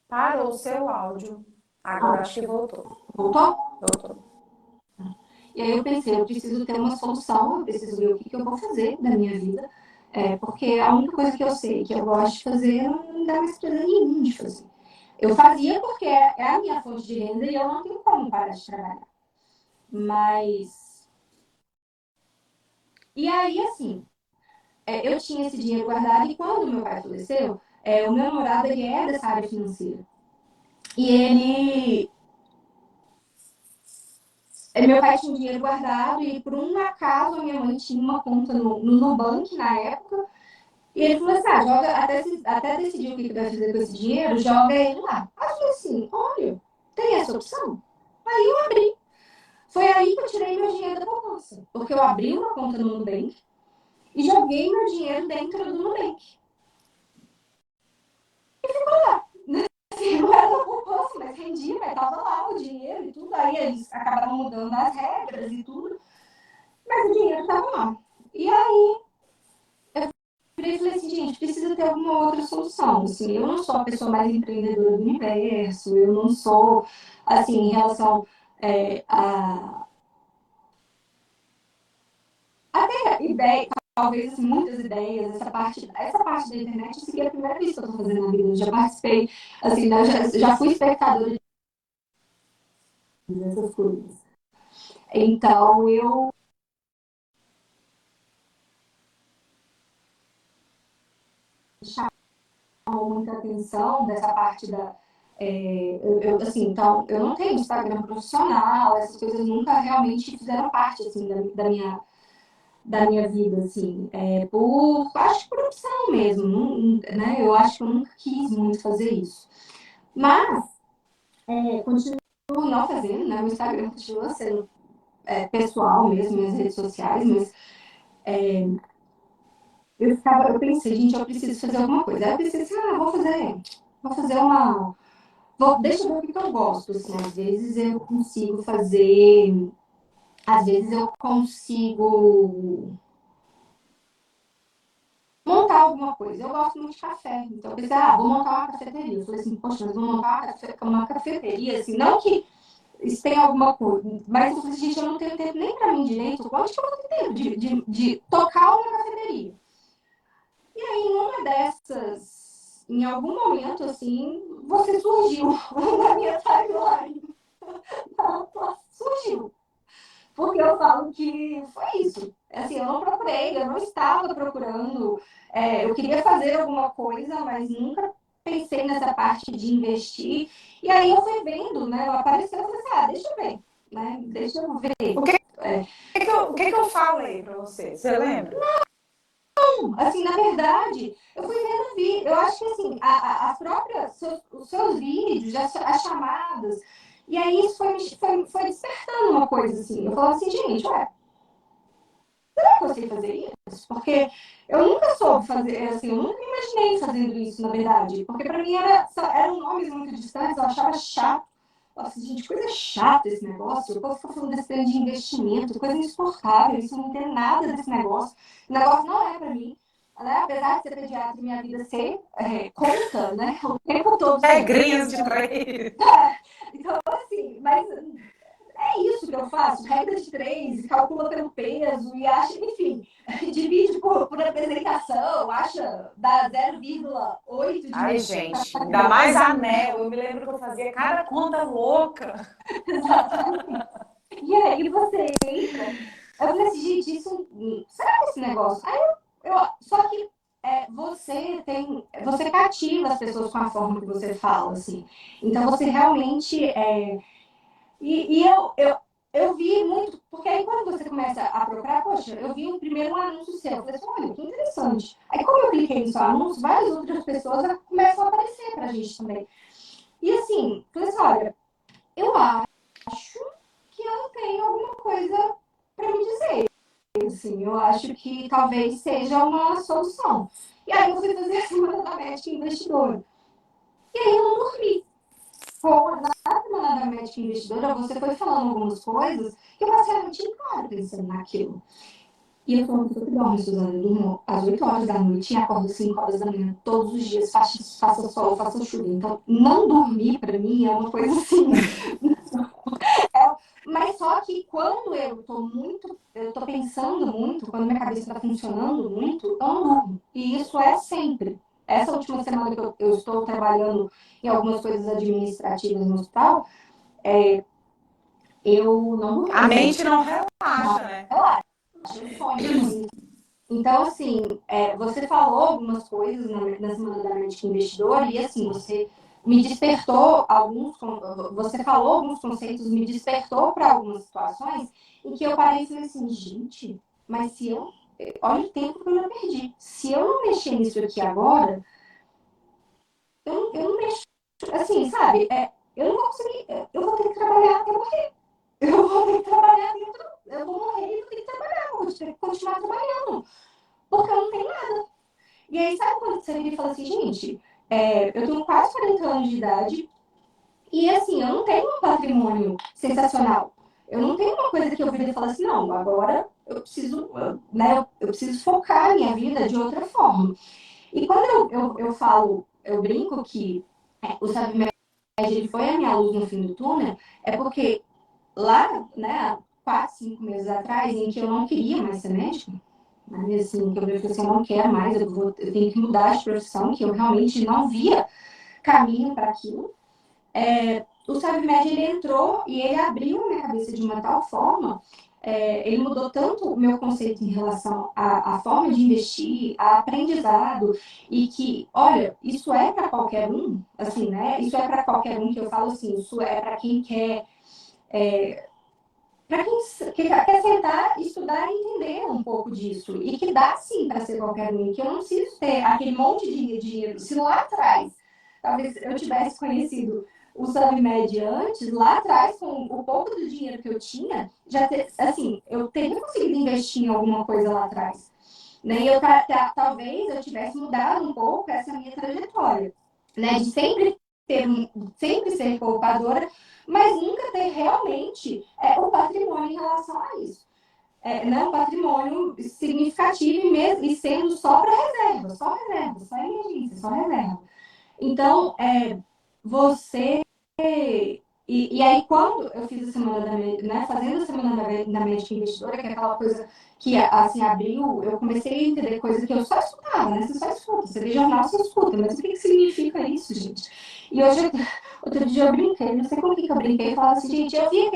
Parou o seu áudio. Agora acho que voltou. Voltou? Voltou. E aí eu pensei, eu preciso ter uma solução, eu preciso ver o que eu vou fazer da minha vida. Porque a única coisa que eu sei que eu gosto de fazer, não me dá mais prazer nenhum de fazer. Eu fazia porque é a minha fonte de renda e eu não tenho como parar de trabalhar. Mas. E aí, assim, eu tinha esse dinheiro guardado e quando meu pai faleceu, o meu namorado ele é dessa área financeira. E meu pai tinha um dinheiro guardado e por um acaso a minha mãe tinha uma conta no Nubank na época. E ele falou assim, joga, até decidir o que vai fazer com esse dinheiro, joga ele lá. Aí eu falei assim, olha, tem essa opção? Aí eu abri. Foi aí que eu tirei meu dinheiro da poupança. Porque eu abri uma conta no Nubank e joguei meu dinheiro dentro do Nubank. Assim, não era da poupança, mas rendia, mas tava lá o dinheiro e tudo. Aí eles acabaram mudando as regras e tudo, mas o dinheiro tava lá. E aí eu falei assim, gente, precisa ter alguma outra solução. Assim, eu não sou a pessoa mais empreendedora do universo, eu não sou, assim, em relação a até ideia, talvez assim, muitas ideias, essa parte da internet, isso aqui é a primeira vez que eu tô fazendo na vida. Eu já participei, assim, né, já fui espectadora dessas coisas. Então, eu chamo muita atenção dessa parte da. Assim, então, eu não tenho Instagram profissional, essas coisas nunca realmente fizeram parte, assim, da minha vida, assim, acho que por opção mesmo, né? Eu acho que eu nunca quis muito fazer isso. Mas, continuo não fazendo, né? O Instagram continua sendo pessoal mesmo, minhas redes sociais, mas eu pensei, gente, eu preciso fazer alguma coisa. Aí eu pensei assim, vou fazer uma. Deixa eu ver o que eu gosto, assim, às vezes eu consigo fazer. às vezes eu consigo montar alguma coisa. Eu gosto muito de café, então eu pensei, vou montar uma cafeteria. Eu falei assim, poxa, mas vou montar uma cafeteria, assim, não que isso tenha alguma coisa, mas eu falei, gente, eu não tenho tempo nem pra mim direito, onde que eu vou ter tempo de tocar uma cafeteria? E aí, numa dessas, em algum momento, assim, você surgiu na minha timeline. Surgiu. Porque eu falo que foi isso. Assim, eu não procurei, eu não estava procurando. Eu queria fazer alguma coisa, mas nunca pensei nessa parte de investir. E aí eu fui vendo, né? Apareceu, eu falei assim, deixa eu ver, né? Deixa eu ver. O que, o que eu falei para você? Você lembra? Assim, na verdade, eu fui vendo vídeo. Eu acho que assim, as próprias, os seus vídeos, as chamadas, e aí isso foi despertando uma coisa assim. Eu falava assim, gente, será que eu sei fazer isso? Porque eu nunca soube fazer, assim, eu nunca me imaginei fazendo isso, na verdade. Porque para mim eram nomes muito distantes, eu achava chato. Nossa, gente, coisa chata esse negócio. O povo fica falando desse trem de investimento, coisa insuportável. Isso não tem nada desse negócio. O negócio não é para mim. Né? Apesar de ser pediatra e minha vida ser conta, né? O tempo todo. Regrinhas de três. Então, assim, mas é isso que eu faço, regra de três, calcula pelo peso e acha, enfim, divide por apresentação, acha, dá 0,8 Ai, de gente, ainda mais anel. Eu me lembro que eu fazia cada conta louca. exatamente. E aí você entra, eu falei assim, gente, isso, será que esse negócio? Aí só que você cativa as pessoas com a forma que você fala, assim. Então você realmente eu vi muito, porque aí quando você começa a procurar, poxa, eu vi primeiro um anúncio seu, eu falei assim, olha, que interessante. Aí como eu cliquei no seu anúncio, várias outras pessoas começam a aparecer pra gente também. E assim, falei assim, olha, eu acho que eu tenho alguma coisa pra me dizer. Assim, eu acho que talvez seja uma solução. E aí eu fui fazer a semana da médica investidora. E aí eu não dormi. Pô, na semana da médica investidora, você foi falando algumas coisas que eu passei a noite inteira pensando naquilo. E eu sou uma pessoa que dorme, Suzana. Eu durmo às 8 horas da noite e acordo às 5 horas da manhã todos os dias, faça sol, faça chuva. Então, não dormir pra mim é uma coisa assim. Mas só que quando eu tô pensando muito, quando minha cabeça tá funcionando muito, eu não durmo. E isso é sempre. Essa última semana que eu estou trabalhando em algumas coisas administrativas no hospital, eu não dormi. A mente não relaxa, né? Eu sonho com isso. Então, assim, você falou algumas coisas na semana da mente investidor e, assim, você me despertou você falou alguns conceitos, me despertou para algumas situações em que eu parei e falei assim, gente, mas se eu, olha o tempo que eu já perdi. Se eu não mexer nisso aqui agora, eu não mexo, assim, sabe? Eu não vou conseguir, eu vou ter que trabalhar até morrer. Eu vou ter que trabalhar dentro, eu vou morrer e vou ter que trabalhar, vou ter que continuar trabalhando, porque eu não tenho nada. E aí, sabe quando você vira e fala assim, gente, eu tenho quase 40 anos de idade e, assim, eu não tenho um patrimônio sensacional. Eu não tenho uma coisa que eu viro e falo assim, não, agora eu preciso, né, eu preciso focar a minha vida de outra forma. E quando eu falo, eu brinco que o Sabe Médio ele foi a minha luz no fim do túnel, é porque lá, né, 4, 5 meses atrás, em que eu não queria mais ser médica, né, assim, que eu falei assim, eu não quero mais, eu tenho que mudar de profissão, que eu realmente não via caminho para aquilo. O SabMed, ele entrou e ele abriu a minha cabeça de uma tal forma, ele mudou tanto o meu conceito em relação à forma de investir, a aprendizado, e que, olha, isso é para qualquer um, assim, né? Isso é para qualquer um, que eu falo assim, isso é para quem quer para quem quer sentar, estudar e entender um pouco disso. E que dá sim para ser qualquer um. Que eu não preciso ter aquele monte de dinheiro. Se lá atrás, talvez eu tivesse conhecido o SubMed antes, lá atrás, com o pouco do dinheiro que eu tinha, assim, eu teria conseguido investir em alguma coisa lá atrás. Né? E talvez eu tivesse mudado um pouco essa minha trajetória. Né? De sempre ser poupadora, mas nunca ter realmente o patrimônio em relação a isso. Né, um patrimônio significativo e sendo só para reserva, só emergência, só reserva. Então, você. E aí, quando eu fiz a semana né, fazendo a semana da médica investidora, que é aquela coisa que assim abriu, eu comecei a entender coisas que eu só escutava, né? Você só escuta, você vê jornal, você escuta, mas o que significa isso, gente? E hoje, outro dia eu brinquei, não sei como que eu brinquei, eu falava assim, gente, eu vi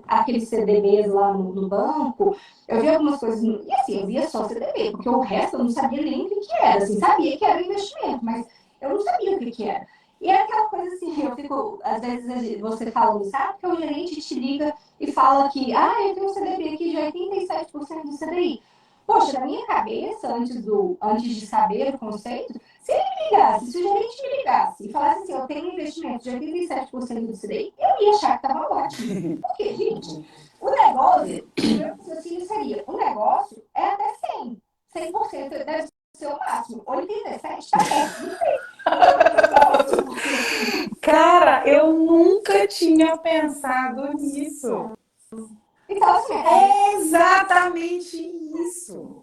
aqueles CDBs lá no banco, eu vi algumas coisas, e assim, eu via só CDB, porque o resto eu não sabia nem o que era, assim, sabia que era investimento, mas eu não sabia o que era. E é aquela coisa assim, eu fico, às vezes você falando, sabe, que o gerente te liga e fala que, eu tenho um CDB aqui de 87% do CDI. Poxa, na minha cabeça, antes de saber o conceito, se ele me ligasse, se o gerente me ligasse e falasse assim, eu tenho um investimento de 87% do CDI, eu ia achar que estava ótimo. Porque, gente, o negócio, o meu raciocínio seria, o negócio é até 100% deve ser o máximo. 87% está perto. Cara, eu nunca tinha pensado nisso. Então, assim, É exatamente isso.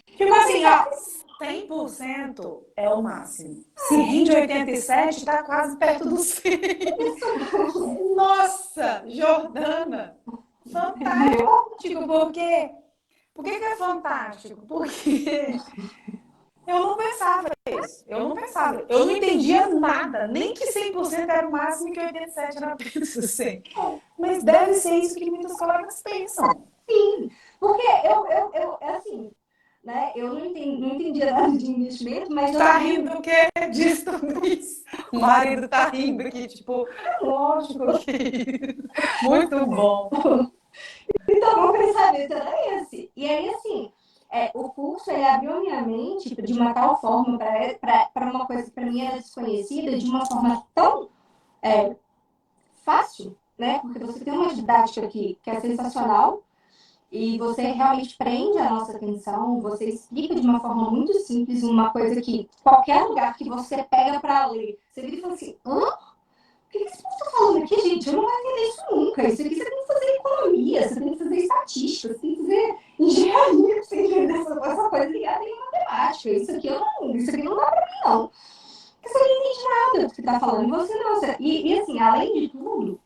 Tipo assim, ó, 100% é o máximo. Se rende 87, tá quase perto do 100. Nossa, Jordana, fantástico, porque... Por que é fantástico? Porque eu não pensava isso. Eu não pensava. Eu não entendia nada. Nem que 100% era o máximo e que 87% era apenas o 100. Mas deve ser isso que muitos colegas pensam. Sim, porque assim, né? Eu não entendia nada de investimento, mas Tá rindo o quê? Diz tudo isso. O marido tá rindo aqui, tipo, lógico que muito bom. Então, meu pensamento era esse. E aí, assim, o curso ele abriu minha mente de uma tal forma para uma coisa que para mim era desconhecida, de uma forma tão fácil, né? Porque você tem uma didática aqui que é sensacional e você realmente prende a nossa atenção, você explica de uma forma muito simples uma coisa que qualquer lugar que você pega para ler, você vira e fala assim, hã? O que esse povo está falando aqui, gente? Eu não vou entender isso nunca. Isso aqui você tem que fazer economia, você tem que fazer estatística, você tem que fazer engenharia pra você entender essa coisa ligada em matemática. Isso aqui não dá para mim, não. Porque você não entende nada do que está falando. E você não. E assim, além de tudo,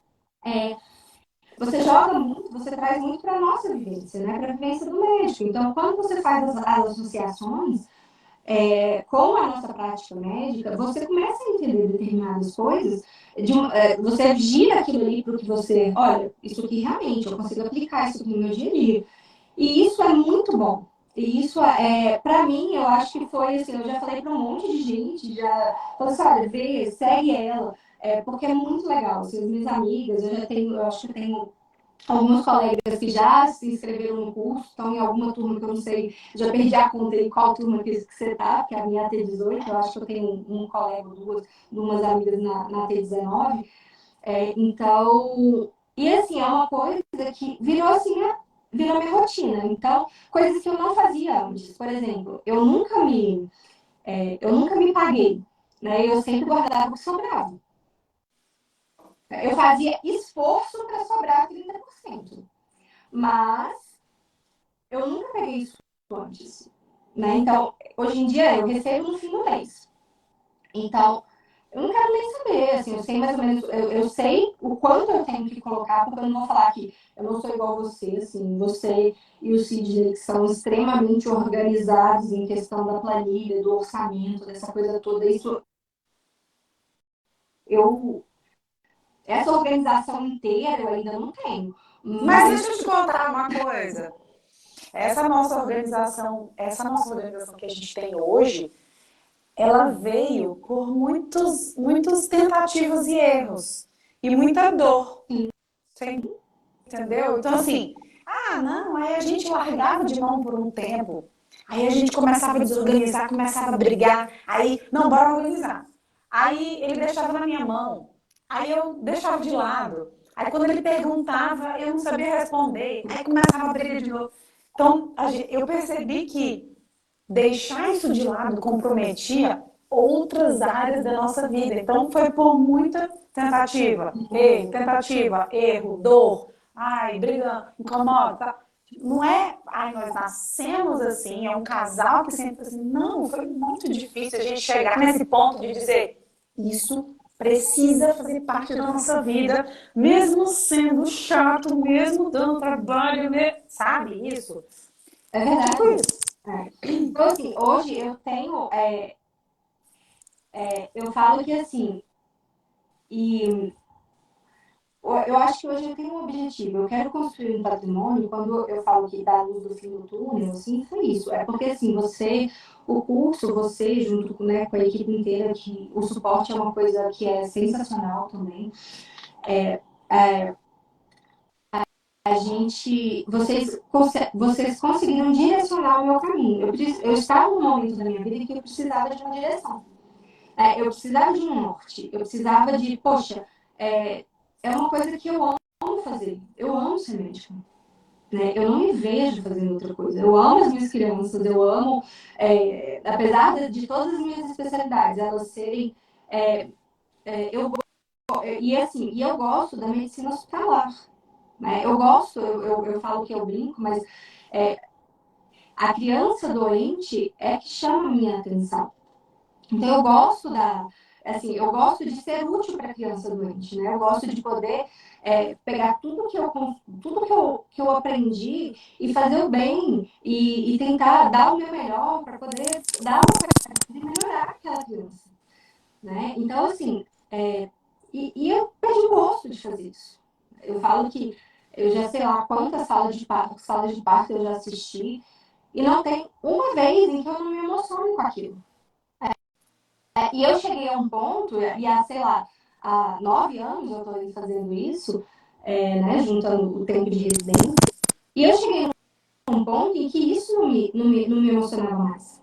é, você joga muito, você traz muito para a nossa vivência, né? Para a vivência do médico. Então, quando você faz as associações com a nossa prática médica, você começa a entender determinadas coisas, você gira aquilo ali para o que você, olha, isso aqui realmente, eu consigo aplicar isso aqui no meu dia a dia. E isso é muito bom. E isso para mim, eu acho que foi assim, eu já falei para um monte de gente, já falei assim, olha, vê, segue ela, porque é muito legal. Assim, as minhas amigas, eu acho que eu tenho alguns colegas que já se inscreveram no curso, estão em alguma turma que eu não sei, já perdi a conta em qual turma que você está, que é a minha T18, eu acho que eu tenho um colega, duas amigas na T19. Então, e assim, é uma coisa que virou assim, virou minha rotina. Então, coisas que eu não fazia antes. Por exemplo, eu nunca me paguei, né? Eu sempre guardava o que sobrava. Eu fazia esforço para sobrar 30%. Mas eu nunca peguei isso antes. Né? Então, hoje em dia, eu recebo no fim do mês. Então, eu não quero nem saber, assim, eu sei mais ou menos, eu sei o quanto eu tenho que colocar, porque eu não vou falar que eu não sou igual a você, assim, você e o Sidney, que são extremamente organizados em questão da planilha, do orçamento, dessa coisa toda, isso, eu, essa organização inteira eu ainda não tenho. Mas deixa eu te contar uma coisa. Essa nossa organização que a gente tem hoje, ela veio por muitos tentativas e erros e muita dor. Você entendeu? Então, assim, não, aí a gente largava de mão por um tempo. Aí a gente começava a desorganizar, começava a brigar. Aí, não, bora organizar. Aí ele deixava na minha mão. Aí eu deixava de lado. Aí quando ele perguntava, eu não sabia responder. Aí começava a briga de novo. Então, eu percebi que deixar isso de lado comprometia outras áreas da nossa vida. Então foi por muita tentativa, erro, dor, ai, briga, incomoda, tá? Não é, ai, nós nascemos assim, é um casal que sempre assim, não, foi muito difícil a gente chegar nesse ponto de dizer isso precisa fazer parte da nossa vida, mesmo sendo chato, mesmo dando trabalho, sabe isso? É É tipo verdade. isso. É. Então, assim, hoje eu tenho. Eu falo que assim, e eu acho que hoje eu tenho um objetivo. Eu quero construir um patrimônio. Quando eu falo que dá luz do fim do túnel, assim, foi isso. É porque, assim, o curso, você, junto com, né, com a equipe inteira, que o suporte é uma coisa que é sensacional também. A gente, vocês conseguiram direcionar o meu caminho. Eu estava num momento da minha vida que eu precisava de uma direção. Eu precisava de um norte. Eu precisava de, poxa, é uma coisa que eu amo fazer. Eu amo ser médica. Né? Eu não me vejo fazendo outra coisa. Eu amo as minhas crianças, eu amo, apesar de todas as minhas especialidades, elas serem. É, eu, e assim, e eu gosto da medicina hospitalar. Né? Eu gosto, eu falo que eu brinco, mas é, a criança doente é que chama a minha atenção. Então eu gosto de ser útil para a criança doente, né? Eu gosto de poder pegar tudo que eu aprendi e fazer o bem e tentar dar o meu melhor para poder dar uma qualidade de melhorar aquela criança, né? Então, assim, e eu perdi o gosto de fazer isso. Eu falo que eu já sei lá quantas salas de parto eu já assisti e não tem uma vez em que eu não me emociono com aquilo. E eu cheguei a um ponto, e há, sei lá, há 9 anos eu estou fazendo isso, né, juntando o tempo de residência, e eu cheguei a um ponto em que isso não me emocionava mais.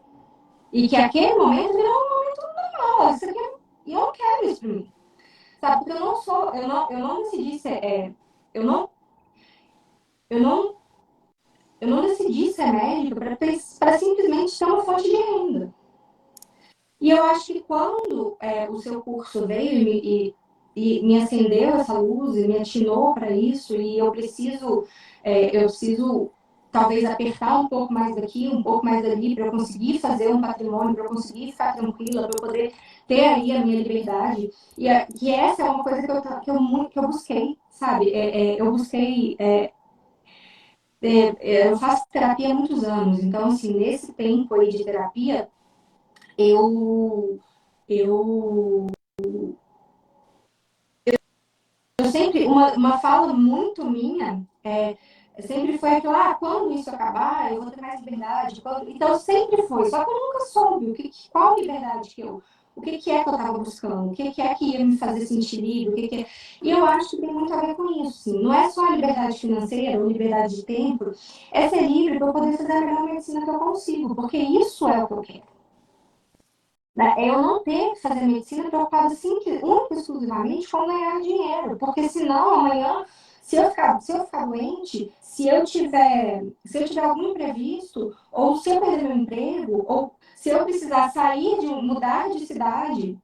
E que aquele momento virou um momento normal. Isso aqui, e eu não quero isso para mim. Sabe? Porque eu não decidi ser, eu não, eu não, eu não decidi ser médico para simplesmente ter uma fonte de renda. E eu acho que quando o seu curso veio e me acendeu essa luz e me atinou para isso, e eu preciso talvez apertar um pouco mais daqui, um pouco mais dali, para eu conseguir fazer um patrimônio, para eu conseguir ficar tranquila, para eu poder ter aí a minha liberdade. E essa é uma coisa que eu busquei, sabe? Eu busquei. Eu faço terapia há muitos anos, então, assim, nesse tempo aí de terapia, eu eu eu sempre, uma fala muito minha sempre foi aquela, quando isso acabar, eu vou ter mais liberdade. Então sempre foi, só que eu nunca soube qual liberdade o que é que eu estava buscando, o que é que ia me fazer sentir livre, E eu acho que tem muito a ver com isso, sim. Não é só a liberdade financeira ou liberdade de tempo, é ser livre para eu poder fazer a melhor medicina que eu consigo, porque isso é o que eu quero. Né? Eu não ter que fazer medicina preocupada única e exclusivamente com ganhar dinheiro, porque senão amanhã, se eu ficar doente, se eu tiver algum imprevisto, ou se eu perder meu emprego, ou se eu precisar mudar de cidade,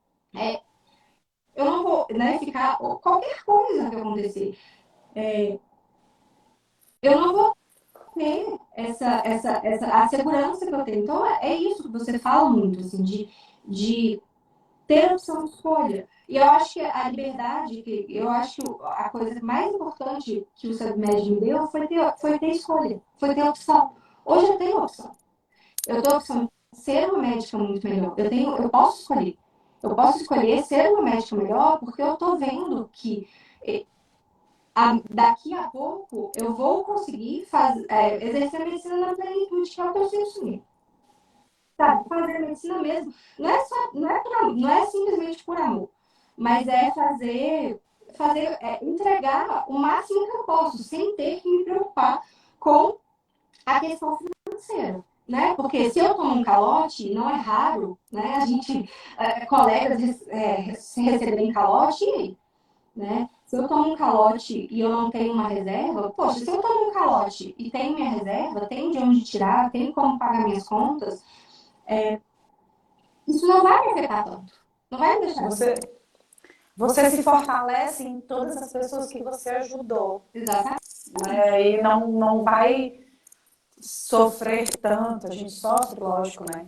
eu não vou, né, ficar, ou qualquer coisa que acontecer, eu não vou ter a segurança que eu tenho. Então, é isso que você fala muito, assim, de ter opção de escolha. E eu acho que a liberdade, eu acho que a coisa mais importante que o SubMed me deu foi ter escolha, foi ter opção. Hoje eu tenho opção. Eu tenho a opção de ser uma médica muito melhor. Eu posso escolher. Eu posso escolher ser uma médica melhor porque eu estou vendo que daqui a pouco eu vou conseguir exercer a medicina na plenitude, que é o que eu sempre sonhei. Sabe, fazer medicina mesmo. Não é simplesmente por amor, mas é entregar o máximo que eu posso, sem ter que me preocupar com a questão financeira. Né? Porque se eu tomo um calote, não é raro, né? A gente, colegas receberem calote, e aí? Né? Se eu tomo um calote e eu não tenho uma reserva, poxa, se eu tomo um calote e tenho minha reserva, tenho de onde tirar, tenho como pagar minhas contas, isso não vai me afetar tanto. Não vai me deixar. Você se fortalece em todas as pessoas que você ajudou, Exatamente. né? E não vai sofrer tanto. A gente sofre, lógico, né?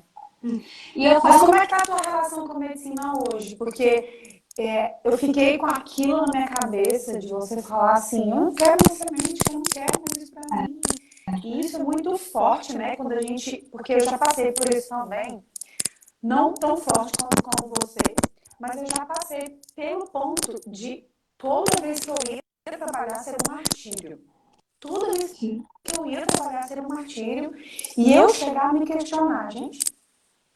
E eu Mas falo, como é que tá a tua relação com a medicina hoje? Porque eu fiquei com aquilo na minha cabeça de você falar assim, eu não quero mais ser médica, eu não quero mais isso pra mim. E isso é muito forte, né? Quando a gente. Porque eu já passei por isso também, não tão forte como você, mas eu já passei pelo ponto de toda vez que eu ia trabalhar ser um martírio. Toda vez sim, que eu ia trabalhar ser um martírio. E eu chegar a me questionar, gente,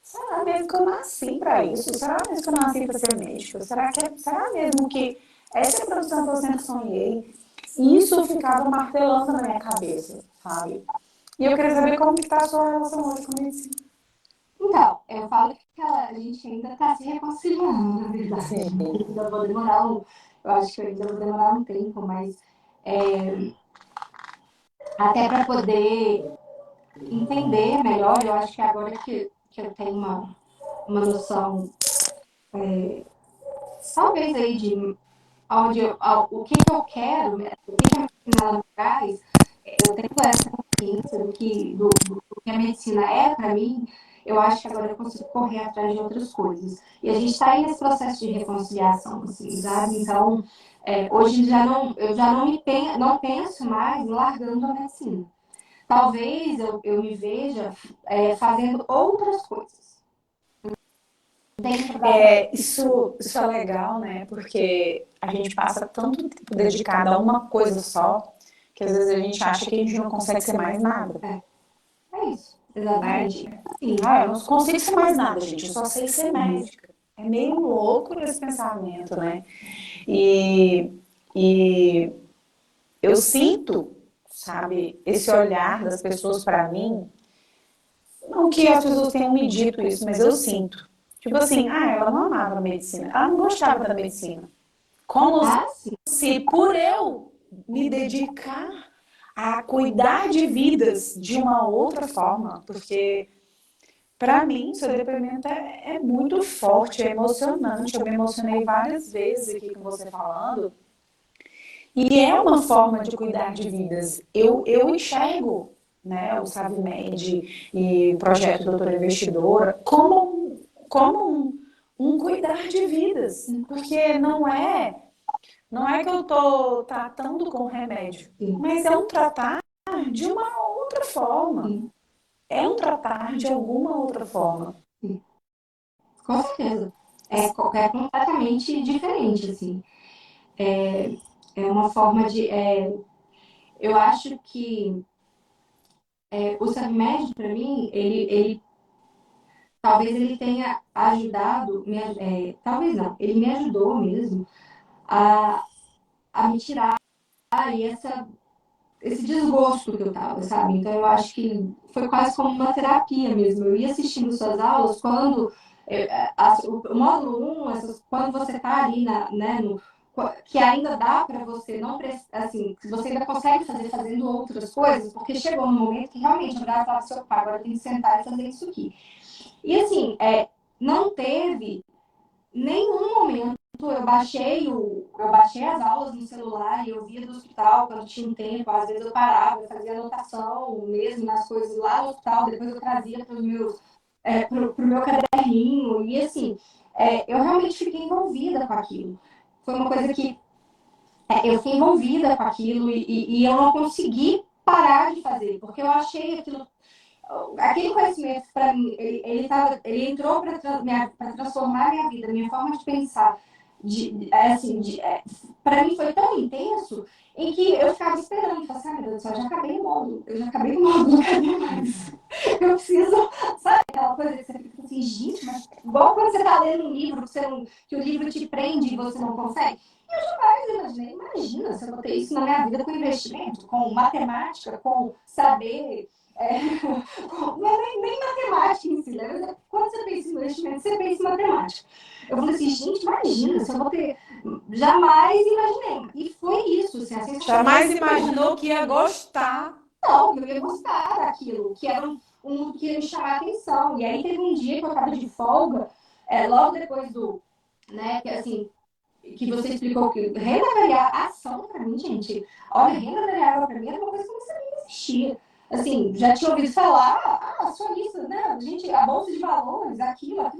será mesmo que eu nasci para isso? Será mesmo que eu nasci para ser médico? Será mesmo que essa é a profissão que eu sempre sonhei? E isso ficava martelando na minha cabeça, sabe? E eu queria saber como que está a sua relação hoje com a medicina. então, eu falo que a gente ainda está se reconciliando, na verdade. Sim. Ainda vou demorar eu acho que eu ainda vou demorar um tempo, mas até para poder entender melhor, eu acho que agora que eu tenho uma noção, talvez aí de o que eu quero, o que a medicina me traz, eu tenho essa consciência do que a medicina é para mim, eu acho que agora eu consigo correr atrás de outras coisas. E a gente está aí nesse processo de reconciliação, assim, sabe? Então, hoje eu já não penso mais largando a medicina. Talvez eu me veja fazendo outras coisas dentro da própria. Isso é legal, né? Porque a gente passa tanto tempo dedicado a uma coisa só, que às vezes a gente acha que a gente não consegue ser mais nada, É isso, né? exatamente. Sim, Ah, eu não consigo ser mais nada, gente, eu só sei ser médica. É meio louco esse pensamento, né? E, e eu sinto, sabe, esse olhar das pessoas para mim, não que as pessoas tenham me dito isso, mas eu sinto. Tipo assim, ela não amava a medicina, ela não gostava da medicina. Como ah, sim, se por eu me dedicar a cuidar de vidas de uma outra forma, porque para mim seu depoimento é muito forte, é emocionante. Eu me emocionei várias vezes aqui com você falando. E é uma forma de cuidar de vidas. Eu enxergo, né, o SaveMed e o projeto Doutora Investidora como um cuidar de vidas. Porque não é que eu estou tratando com remédio, sim, mas é um tratar de uma outra forma. sim, É um tratar de alguma outra forma. sim. Com certeza. É completamente diferente, assim. É uma forma de. Eu acho que o SubMed, para mim, ele talvez ele tenha ajudado, talvez não, ele me ajudou mesmo a, a me tirar aí esse desgosto que eu tava, sabe? Então eu acho que foi quase como uma terapia mesmo. Eu ia assistindo suas aulas quando o módulo 1, quando você tá ali né, que ainda dá para você não assim, que você ainda consegue fazer fazendo outras coisas, porque chegou um momento que realmente eu olhava e falava assim, opa, agora eu tenho que sentar e fazer isso aqui. E assim, não teve nenhum momento eu baixei as aulas no celular e eu via do hospital quando tinha um tempo, às vezes eu parava, eu fazia anotação mesmo nas coisas lá no hospital, depois eu trazia pro meu caderninho, e assim, eu realmente fiquei envolvida com aquilo. Foi uma coisa que eu fiquei envolvida com aquilo e eu não consegui parar de fazer, porque eu achei aquele conhecimento para mim, ele entrou para transformar a minha vida, a minha forma de pensar, para mim foi tão intenso em que eu ficava esperando, falava assim, meu Deus do céu, eu já acabei o módulo, cadê mais? Eu preciso, sabe, aquela coisa que você fica assim, gente, mas igual quando você está lendo um livro, que o livro te prende e você não consegue. Eu imaginei, imagina se eu vou ter isso na minha vida com investimento, com matemática, com saber não é nem matemática em si, né? Quando você pensa em investimento, você pensa em matemática. Eu falei assim, gente, imagina, se eu vou ter. Jamais imaginei. E foi isso, assim, a sensação. Jamais imaginou que ia gostar. Não, que eu ia gostar daquilo, que era um que ia me chamar a atenção. E aí teve um dia que eu estava de folga, logo depois do, né, que assim, que você explicou que renda variável, ação para mim, gente, olha, renda variável para mim era uma coisa que eu não sabia que existia. Assim, já tinha ouvido falar, só isso, né? Gente, a bolsa de valores, aquilo, mas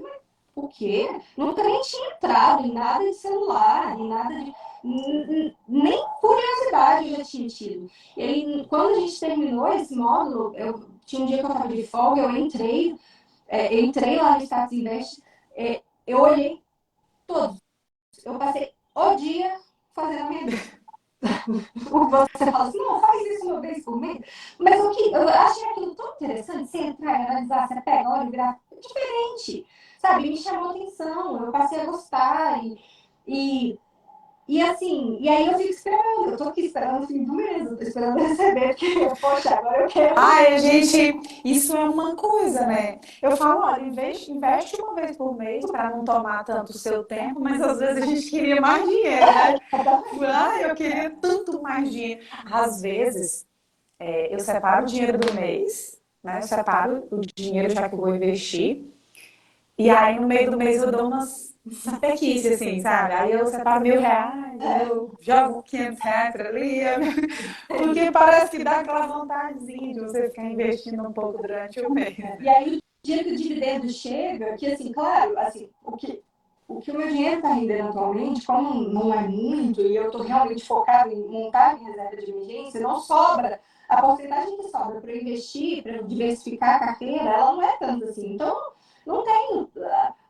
o quê? Nunca nem tinha entrado em nada de celular, em nada de. Nem curiosidade eu já tinha tido. E aí, quando a gente terminou esse módulo, tinha um dia que eu estava de folga, eu entrei lá no Status Invest, eu olhei todos. Eu passei o dia fazendo a minha vida. Você fala assim, não, faz isso uma vez por mês. Mas o que eu achei aquilo tão interessante, você entrar e analisar, você pega, olha, gráfico, diferente, sabe? Me chamou a atenção, eu passei a gostar e e assim, e aí eu fico esperando, eu tô aqui esperando o fim do mês, eu tô esperando receber, porque, poxa, agora eu quero. Ai, gente, isso é uma coisa, né? Eu falo, olha, investe uma vez por mês para não tomar tanto o seu tempo, mas às vezes a gente queria mais dinheiro, né? Ai, eu queria tanto mais dinheiro. Às vezes, eu separo o dinheiro do mês, né? Eu separo o dinheiro já que eu vou investir, e aí no meio do mês eu dou umas sapequices, assim, sabe? Aí eu separo R$ 1.000, eu jogo R$ 500 pra ali, porque parece que dá aquela vontadezinha de você ficar investindo um pouco durante o mês. E aí, o dia que o dividendo chega, que assim, claro, assim, o que o meu dinheiro está rendendo atualmente, como não é muito, e eu estou realmente focado em montar minha reserva de emergência, não sobra. A porcentagem que sobra para investir, para diversificar a carteira, ela não é tanto assim. Então, não tenho.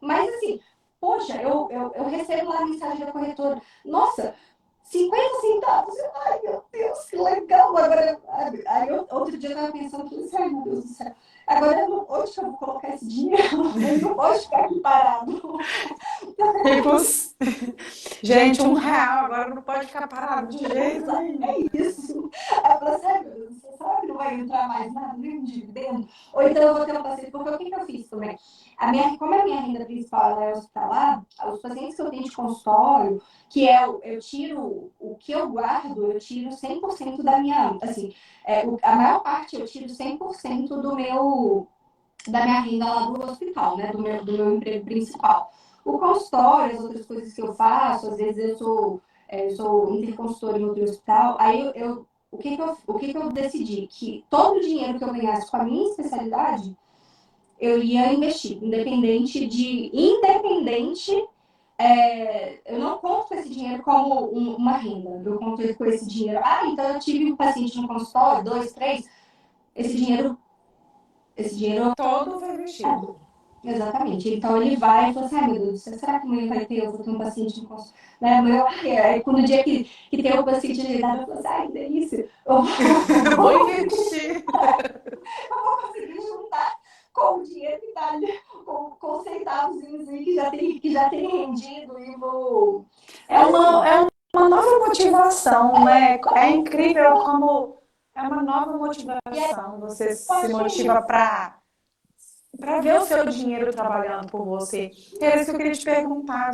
Mas assim, poxa, eu recebo lá a mensagem da corretora. Nossa, 50 centavos. Ai, meu Deus, que legal. Agora, aí outro dia eu estava pensando, ai, meu Deus do céu. Agora, onde que eu vou colocar esse dinheiro? Ele não pode ficar aqui parado. Ricos. Gente, R$ 1 agora não pode ficar parado de jeito nenhum. É isso. Aí eu falei assim, ai, meu Deus, você sabe que não vai entrar mais nada, nem um dividendo? Ou então eu vou ter um paciente, porque o que eu fiz também? Como a minha renda principal ela é hospitalar, os pacientes que eu tenho de consultório, que eu tiro, o que eu guardo, eu tiro 100% da minha, assim, a maior parte eu tiro 100% da minha renda lá do hospital, né, do meu emprego principal. O consultório, as outras coisas que eu faço, às vezes eu sou interconsultora em outro hospital, aí o que que eu decidi? Que todo o dinheiro que eu ganhasse com a minha especialidade, eu ia investir, eu não conto com esse dinheiro como uma renda, eu conto com esse dinheiro, então eu tive um paciente no consultório, dois, três, esse dinheiro, Todo foi investido. exatamente. Então ele vai e fala assim, ai meu Deus do céu, será que amanhã vai ter? Eu vou ter um paciente no consultório. Né? Aí quando o dia que tem um paciente agendado, eu falo assim, ai, que delícia. Eu Vou vou investir. conseguir juntar com o dinheiro que está ali, com os centavozinhos aí que já tem rendido e vou. É uma nova motivação, né? É incrível como é uma nova motivação. Você se motiva para ver o seu dinheiro trabalhando por você. Era isso que eu queria te perguntar.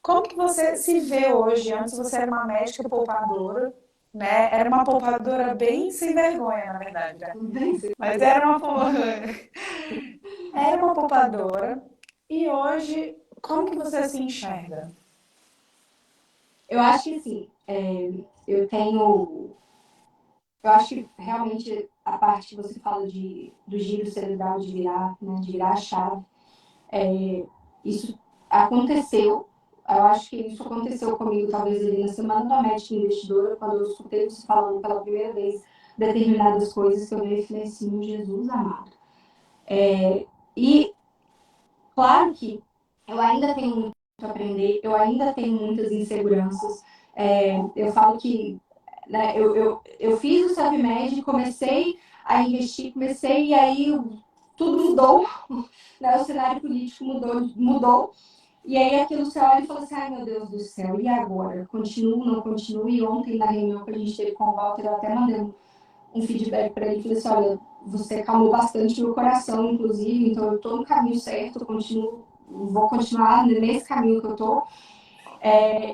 Como que você se vê hoje? Antes você era uma médica poupadora, né? Era uma poupadora bem sem vergonha, na verdade, né? Mas era uma poupadora. E hoje, como que você se enxerga? Eu acho que assim, eu tenho. Eu acho que realmente a parte que você fala do giro cerebral de virar, né, de virar a chave, isso aconteceu. Eu acho que isso aconteceu comigo, talvez ali na semana da médica investidora, quando eu escutei você falando pela primeira vez determinadas coisas que eu veio e falei assim, Jesus amado. E claro que eu ainda tenho muito a aprender, eu ainda tenho muitas inseguranças. Eu falo que, né, eu fiz o SavMed, comecei a investir, e aí tudo mudou, né, o cenário político mudou. E aí aquilo você olha e fala assim, ai meu Deus do céu, e agora? Continuo, não continuo? E ontem na reunião que a gente teve com o Walter, eu até mandei um feedback para ele, falei assim, olha, você acalmou bastante meu coração, inclusive, então eu estou no caminho certo, vou continuar nesse caminho que eu estou.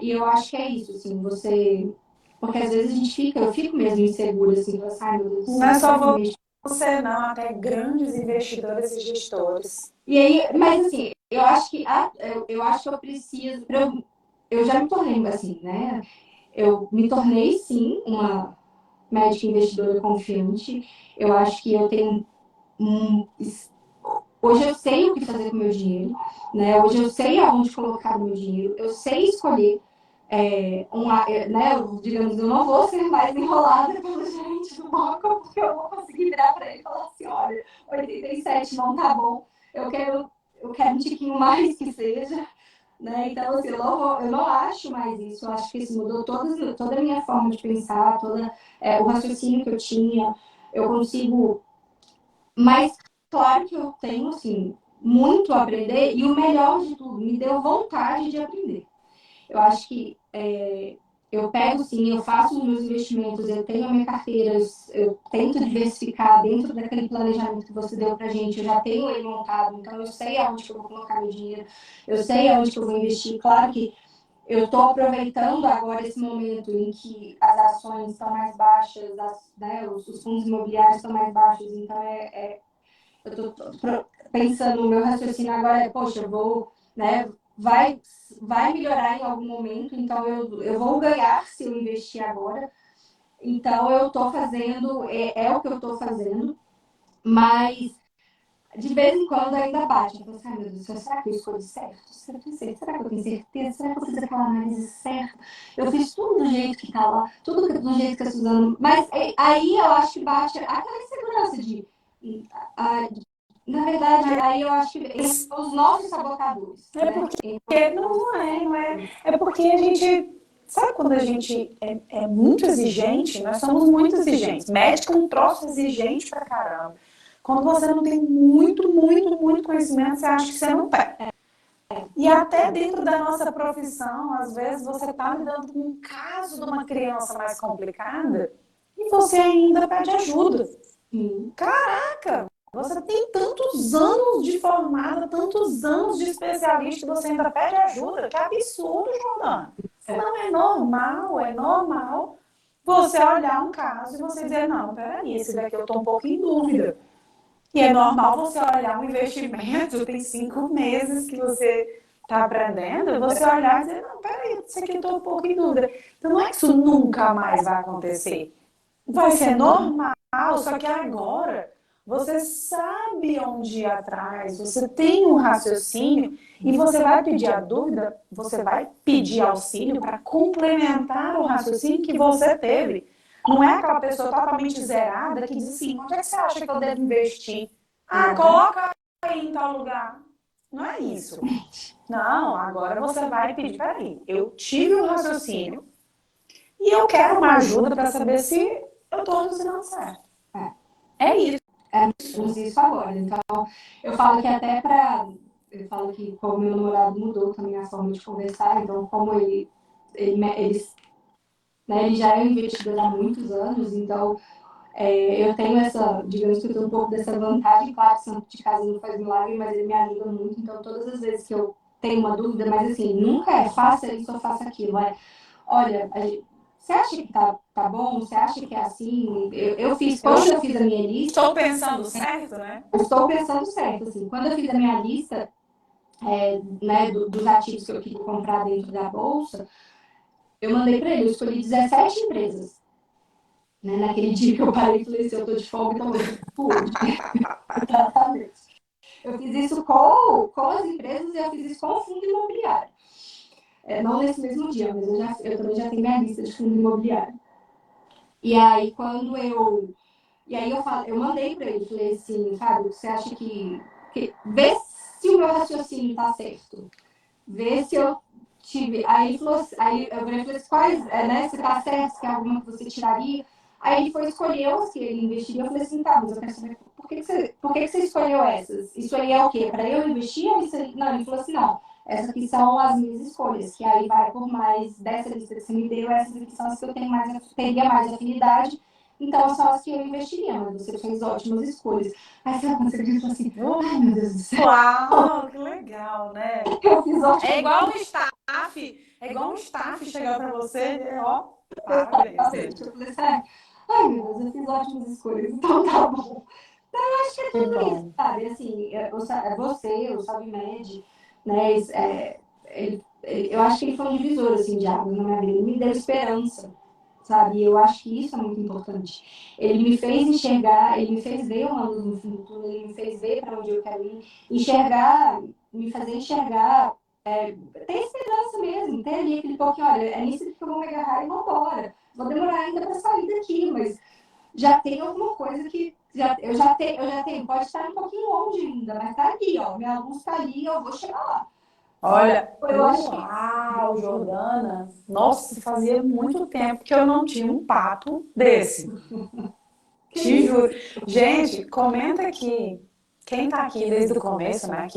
E eu acho que é isso, assim, porque às vezes eu fico mesmo insegura, assim, ai meu Deus do Não é céu, só será que eu mexo? você não, até grandes investidores e gestores. E aí, mas assim, eu acho que eu acho que eu preciso, eu já me tornei assim, né? Eu me tornei sim uma médica investidora confiante. Eu acho que eu tenho um, hoje eu sei o que fazer com o meu dinheiro, né? Hoje eu sei aonde colocar o meu dinheiro, eu sei escolher né? Digamos, eu não vou ser mais enrolada pelo gerente do banco, porque eu vou conseguir virar para ele e falar assim, olha, 87 não tá bom, eu quero um tiquinho mais que seja, né? Então, assim, eu não acho mais isso, eu acho que isso mudou toda a minha forma de pensar, o raciocínio que eu tinha, eu consigo, mas claro que eu tenho, assim, muito a aprender, e o melhor de tudo, me deu vontade de aprender. Eu acho que eu pego, sim, eu faço os meus investimentos, eu tenho a minha carteira, eu tento diversificar dentro daquele planejamento que você deu pra gente, eu já tenho ele montado, então eu sei aonde que eu vou colocar meu dinheiro, eu sei aonde que eu vou investir. Claro que eu estou aproveitando agora esse momento em que as ações estão mais baixas, né, os fundos imobiliários estão mais baixos, então eu estou pensando, o meu raciocínio agora poxa, eu vou, né, vai melhorar em algum momento, então eu vou ganhar se eu investir agora. Então eu estou fazendo, o que eu estou fazendo, mas de vez em quando ainda bate. Eu falo assim, ai meu Deus do céu, será que eu escolhi certo? Será que eu tenho certeza? Será que eu fiz aquela análise certa? Eu fiz tudo do jeito que está lá, tudo do jeito que a Suzana. Mas aí eu acho que bate aquela insegurança de. Na verdade, aí eu acho que são os nossos sabotadores. É Né? porque não é. É porque a gente. Sabe quando a gente é muito exigente? Nós somos muito exigentes. Médico é um troço exigente pra caramba. Quando você não tem muito conhecimento, você acha que você não tem. E até dentro da nossa profissão, às vezes você está lidando com um caso de uma criança mais complicada e você ainda pede ajuda. Caraca! Você tem tantos anos de formada, tantos anos de especialista, você ainda pede ajuda. Que absurdo, Jordana. Não é normal você olhar um caso e você dizer, não, peraí, esse daqui eu estou um pouco em dúvida. E é normal você olhar um investimento, tem 5 meses que você está aprendendo, você olhar e dizer, não, peraí, isso aqui eu estou um pouco em dúvida. Então não é que isso nunca mais vai acontecer. Vai ser normal, só que agora você sabe onde ir atrás, você tem um raciocínio e você vai pedir a dúvida, você vai pedir auxílio para complementar o raciocínio que você teve. Não é aquela pessoa totalmente zerada que diz assim, onde é que você acha que eu devo investir? Ah, coloca aí em tal lugar. Não é isso. Não, agora você vai pedir, peraí, eu tive um raciocínio e eu quero uma ajuda para saber se eu estou raciocinando certo. É isso. Isso agora. Então, eu falo que até para. Eu falo que como meu namorado mudou também a forma de conversar, então como ele já é um investidor há muitos anos, então eu tenho digamos que eu tenho um pouco dessa vantagem, claro que santo de casa não faz milagre, mas ele me ajuda muito, então todas as vezes que eu tenho uma dúvida, mas assim, nunca faça isso ou faça aquilo, olha, você acha que tá bom? Você acha que é assim? Quando eu fiz a minha lista. Estou pensando certo, né? Estou pensando certo, assim. Quando eu fiz a minha lista, né, dos ativos que eu queria comprar dentro da bolsa, eu mandei para ele, eu escolhi 17 empresas. Né? Naquele dia que eu parei e falei assim, eu tô de folga, então eu vou Exatamente. Eu fiz isso com as empresas e eu fiz isso com o fundo imobiliário. Não nesse mesmo dia, mas eu também já tenho minha lista de fundo imobiliário. E aí, eu mandei para ele, falei assim, Fábio, você acha vê se o meu raciocínio tá certo. Vê se eu tive. Aí ele falou, aí eu falei assim, quais, né, se tá certo, se é alguma que você tiraria. Aí ele foi escolher as que ele investiria. Eu falei assim, tá, mas eu quero saber por que você escolheu essas? Isso aí é o quê? Para eu investir ou isso aí? Não, ele falou assim, não. Essas aqui são as minhas escolhas, que aí vai por mais dessa lista que você me deu, essas aqui são as que eu teria mais afinidade, então são as que eu investiria, mas você fez ótimas escolhas. Aí sabe quando você diz assim, ai meu Deus do céu. Uau, que legal, né? Eu fiz ótimas. É igual um staff chegar para você e ó, parabéns. Eu falei assim, Ai, meu Deus, eu fiz ótimas escolhas, então tá bom. Acho que é Que tudo isso, bom. sabe? Assim, você, o SavMed, né? Eu acho que ele foi um divisor, assim, de águas na minha vida. Ele me deu esperança, sabe? E eu acho que isso é muito importante. Ele me fez enxergar, ele me fez ver uma luz no fim do túnel, ele me fez ver para onde eu quero ir, enxergar, me fazer enxergar, ter esperança mesmo, ter ali aquele pouquinho, olha, é nisso que eu vou me agarrar e vou embora. Vou demorar ainda para sair daqui, mas já tem alguma coisa que eu já tenho, pode estar um pouquinho longe ainda, mas tá aqui, ó, minha luz tá ali, eu vou chegar lá, sabe? Olha, Eu acho que uau, Jordana. Nossa, fazia muito tempo que eu não tinha um papo desse. que Te isso, juro. Gente, comenta aqui. Quem tá aqui desde o começo, né?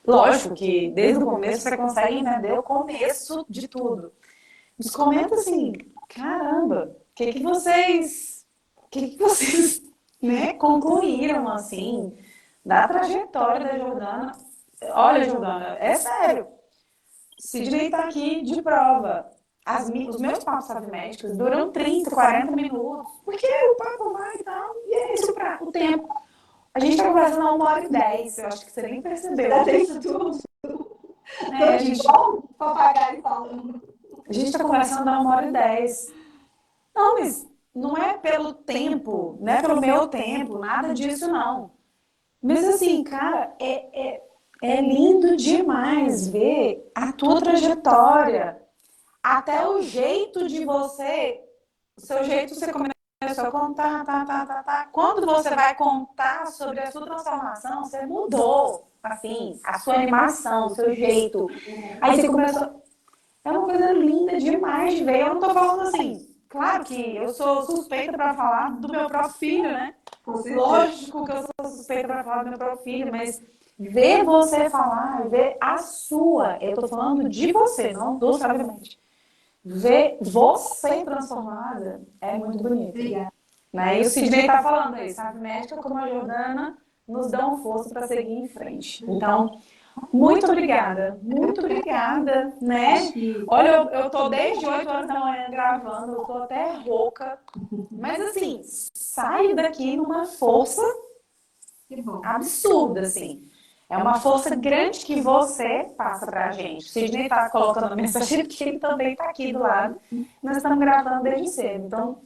Lógico que desde o começo você consegue entender o começo de tudo. Mas comenta assim, caramba, o que que vocês, né, concluíram assim da trajetória da Jordana? Olha, Jordana, é sério. Sidney tá aqui de prova. Os meus papos médicos duram 30, 40 minutos, porque o papo vai e tal, e é esse o tempo. A gente tá conversando há 1h10, eu acho que você nem já percebeu. tem isso tudo, É, a gente, igual o papagaio falando. a gente tá conversando há 1h10. Não, mas não é pelo tempo, não é pelo meu tempo, nada disso não. Mas assim, cara, é lindo demais ver a tua trajetória. Até o jeito de você, o seu jeito você começou a contar, tá. Quando você vai contar sobre a sua transformação, você mudou, assim, a sua animação, o seu jeito. Aí você começou. É uma coisa linda demais de ver. Eu não tô falando assim. Claro que eu sou suspeita para falar do meu próprio filho, né? Com certeza. Lógico que eu sou suspeita para falar do meu próprio filho, mas ver você falar, ver a sua, eu tô falando de você, não do sabiamente. Ver você transformada é muito bonito. Obrigada. Né? E o Sidney tá falando aí, sabe? Médica como a Jordana nos dão força para seguir em frente. Então, muito obrigada, né? Acho que Olha, eu tô desde 8 horas da manhã gravando, eu tô até rouca, mas assim, saio daqui numa força que bom. absurda, assim. É uma força grande que você passa pra gente. O Sidney tá colocando a mensagem porque ele também tá aqui do lado. Nós estamos gravando desde cedo. Então,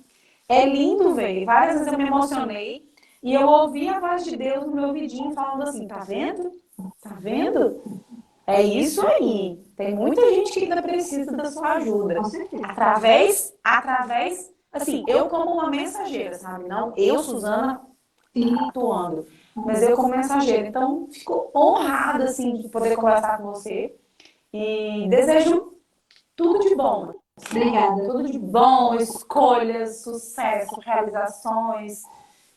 é lindo ver. Várias vezes eu me emocionei e eu ouvi a voz de Deus no meu ouvidinho falando assim: tá vendo? Tá vendo? É isso aí. Tem muita gente que ainda precisa da sua ajuda. Com certeza. Assim, eu como uma mensageira, sabe? Não eu, Suzana, Sim, atuando, mas eu como mensageira. Então, fico honrada, assim, de poder conversar com você e desejo tudo de bom. obrigada. Tudo de bom, escolhas, sucesso, realizações,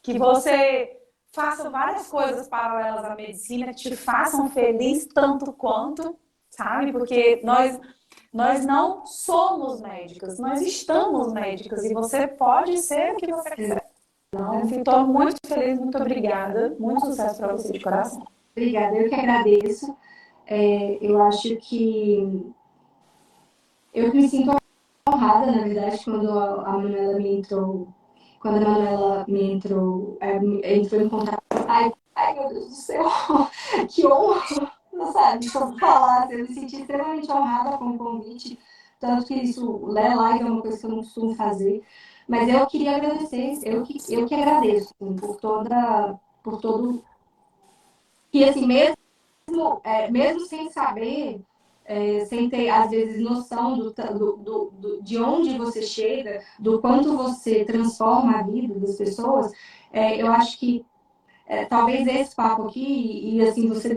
que você faça várias coisas paralelas à medicina que te façam feliz tanto quanto, sabe? Porque nós não somos médicas, nós estamos médicas e você pode ser o que você quiser. Então, estou muito feliz, muito obrigada, muito sucesso para você de coração. Obrigada, eu que agradeço. Eu acho que eu me sinto honrada, na verdade, quando a Manuela me entrou, quando a Manuela me entrou, entrou em contato. Ai, meu Deus do céu, que honra, não sabe como falar. Eu me senti extremamente honrada com o convite, tanto que isso, ler live é uma coisa que eu não costumo fazer. Mas eu queria agradecer, eu que agradeço assim, por todo. E assim, mesmo sem saber, sem ter, às vezes, noção de onde você chega, do quanto você transforma a vida das pessoas, eu acho que talvez esse papo aqui, e assim, você